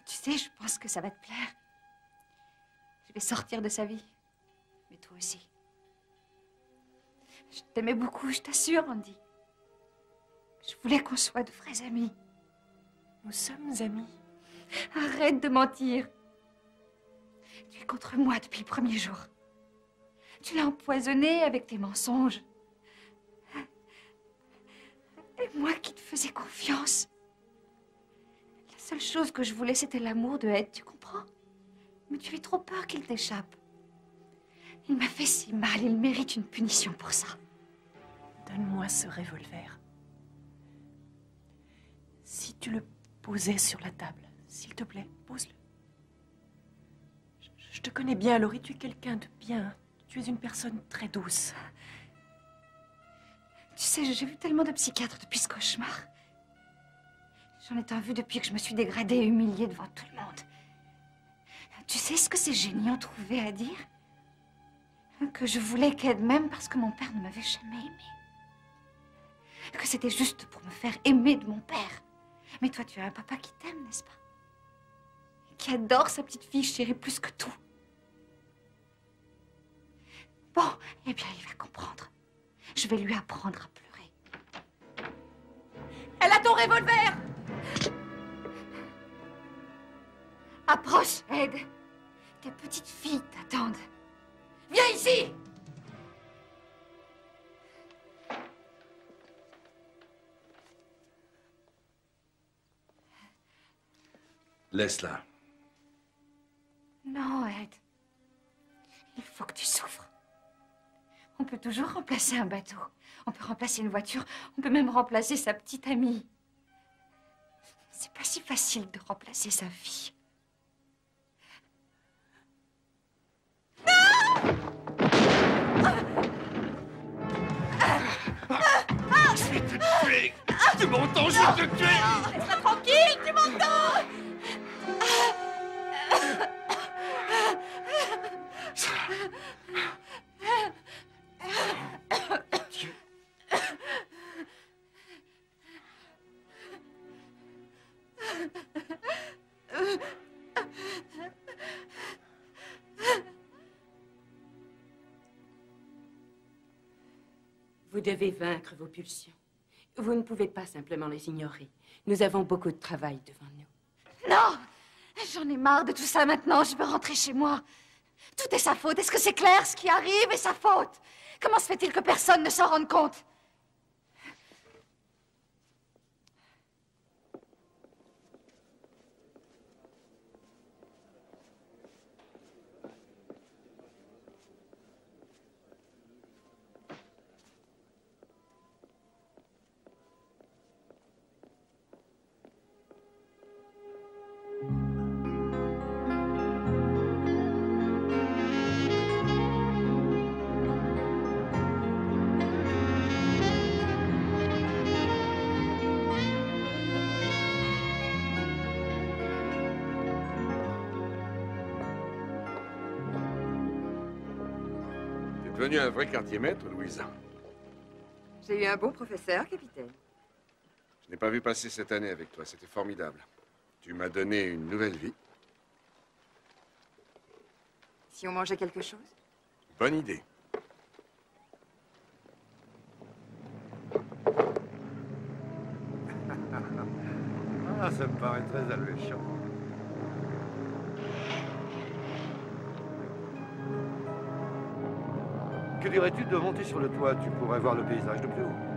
Tu sais, je pense que ça va te plaire. Je vais sortir de sa vie. Mais toi aussi. Je t'aimais beaucoup, je t'assure, Andy. Je voulais qu'on soit de vrais amis. Nous sommes amis. Arrête de mentir. Tu es contre moi depuis le premier jour. Tu l'as empoisonné avec tes mensonges. Et moi qui te faisais confiance. La seule chose que je voulais, c'était l'amour de Ed, tu comprends? Mais tu avais trop peur qu'il t'échappe. Il m'a fait si mal, il mérite une punition pour ça. Donne-moi ce revolver. Si tu le posais sur la table, s'il te plaît, pose-le. Je te connais bien, Laurie, tu es quelqu'un de bien. Tu es une personne très douce. Tu sais, j'ai vu tellement de psychiatres depuis ce cauchemar. J'en ai tant vu depuis que je me suis dégradée et humiliée devant tout le monde. Tu sais ce que ces génies ont trouvé à dire? Que je voulais qu'Ed m'aime parce que mon père ne m'avait jamais aimée. Que c'était juste pour me faire aimer de mon père. Mais toi, tu as un papa qui t'aime, n'est-ce pas? Qui adore sa petite fille chérie plus que tout. Bon, eh bien, il va comprendre. Je vais lui apprendre à pleurer. Elle a ton revolver! Approche, Ed. Tes petites filles t'attendent. Viens ici! Laisse-la. Non, Ed. Il faut que tu souffres. On peut toujours remplacer un bateau. On peut remplacer une voiture. On peut même remplacer sa petite amie. C'est pas si facile de remplacer sa fille. Je vais te tuer! Tu m'entends? Je vais te tuer! Laisse-la tranquille, tu m'entends? Vous devez vaincre vos pulsions. Vous ne pouvez pas simplement les ignorer. Nous avons beaucoup de travail devant nous. Non! J'en ai marre de tout ça maintenant. Je veux rentrer chez moi. Tout est sa faute. Est-ce que c'est clair? Ce qui arrive est sa faute. Comment se fait-il que personne ne s'en rende compte? Devenu un vrai quartier-maître, Louisa. J'ai eu un bon professeur, capitaine. Je n'ai pas vu passer cette année avec toi. C'était formidable. Tu m'as donné une nouvelle vie. Si on mangeait quelque chose? Bonne idée. Ah, ça me paraît très alléchant. Que dirais-tu de monter sur le toit? Tu pourrais voir le paysage de plus haut.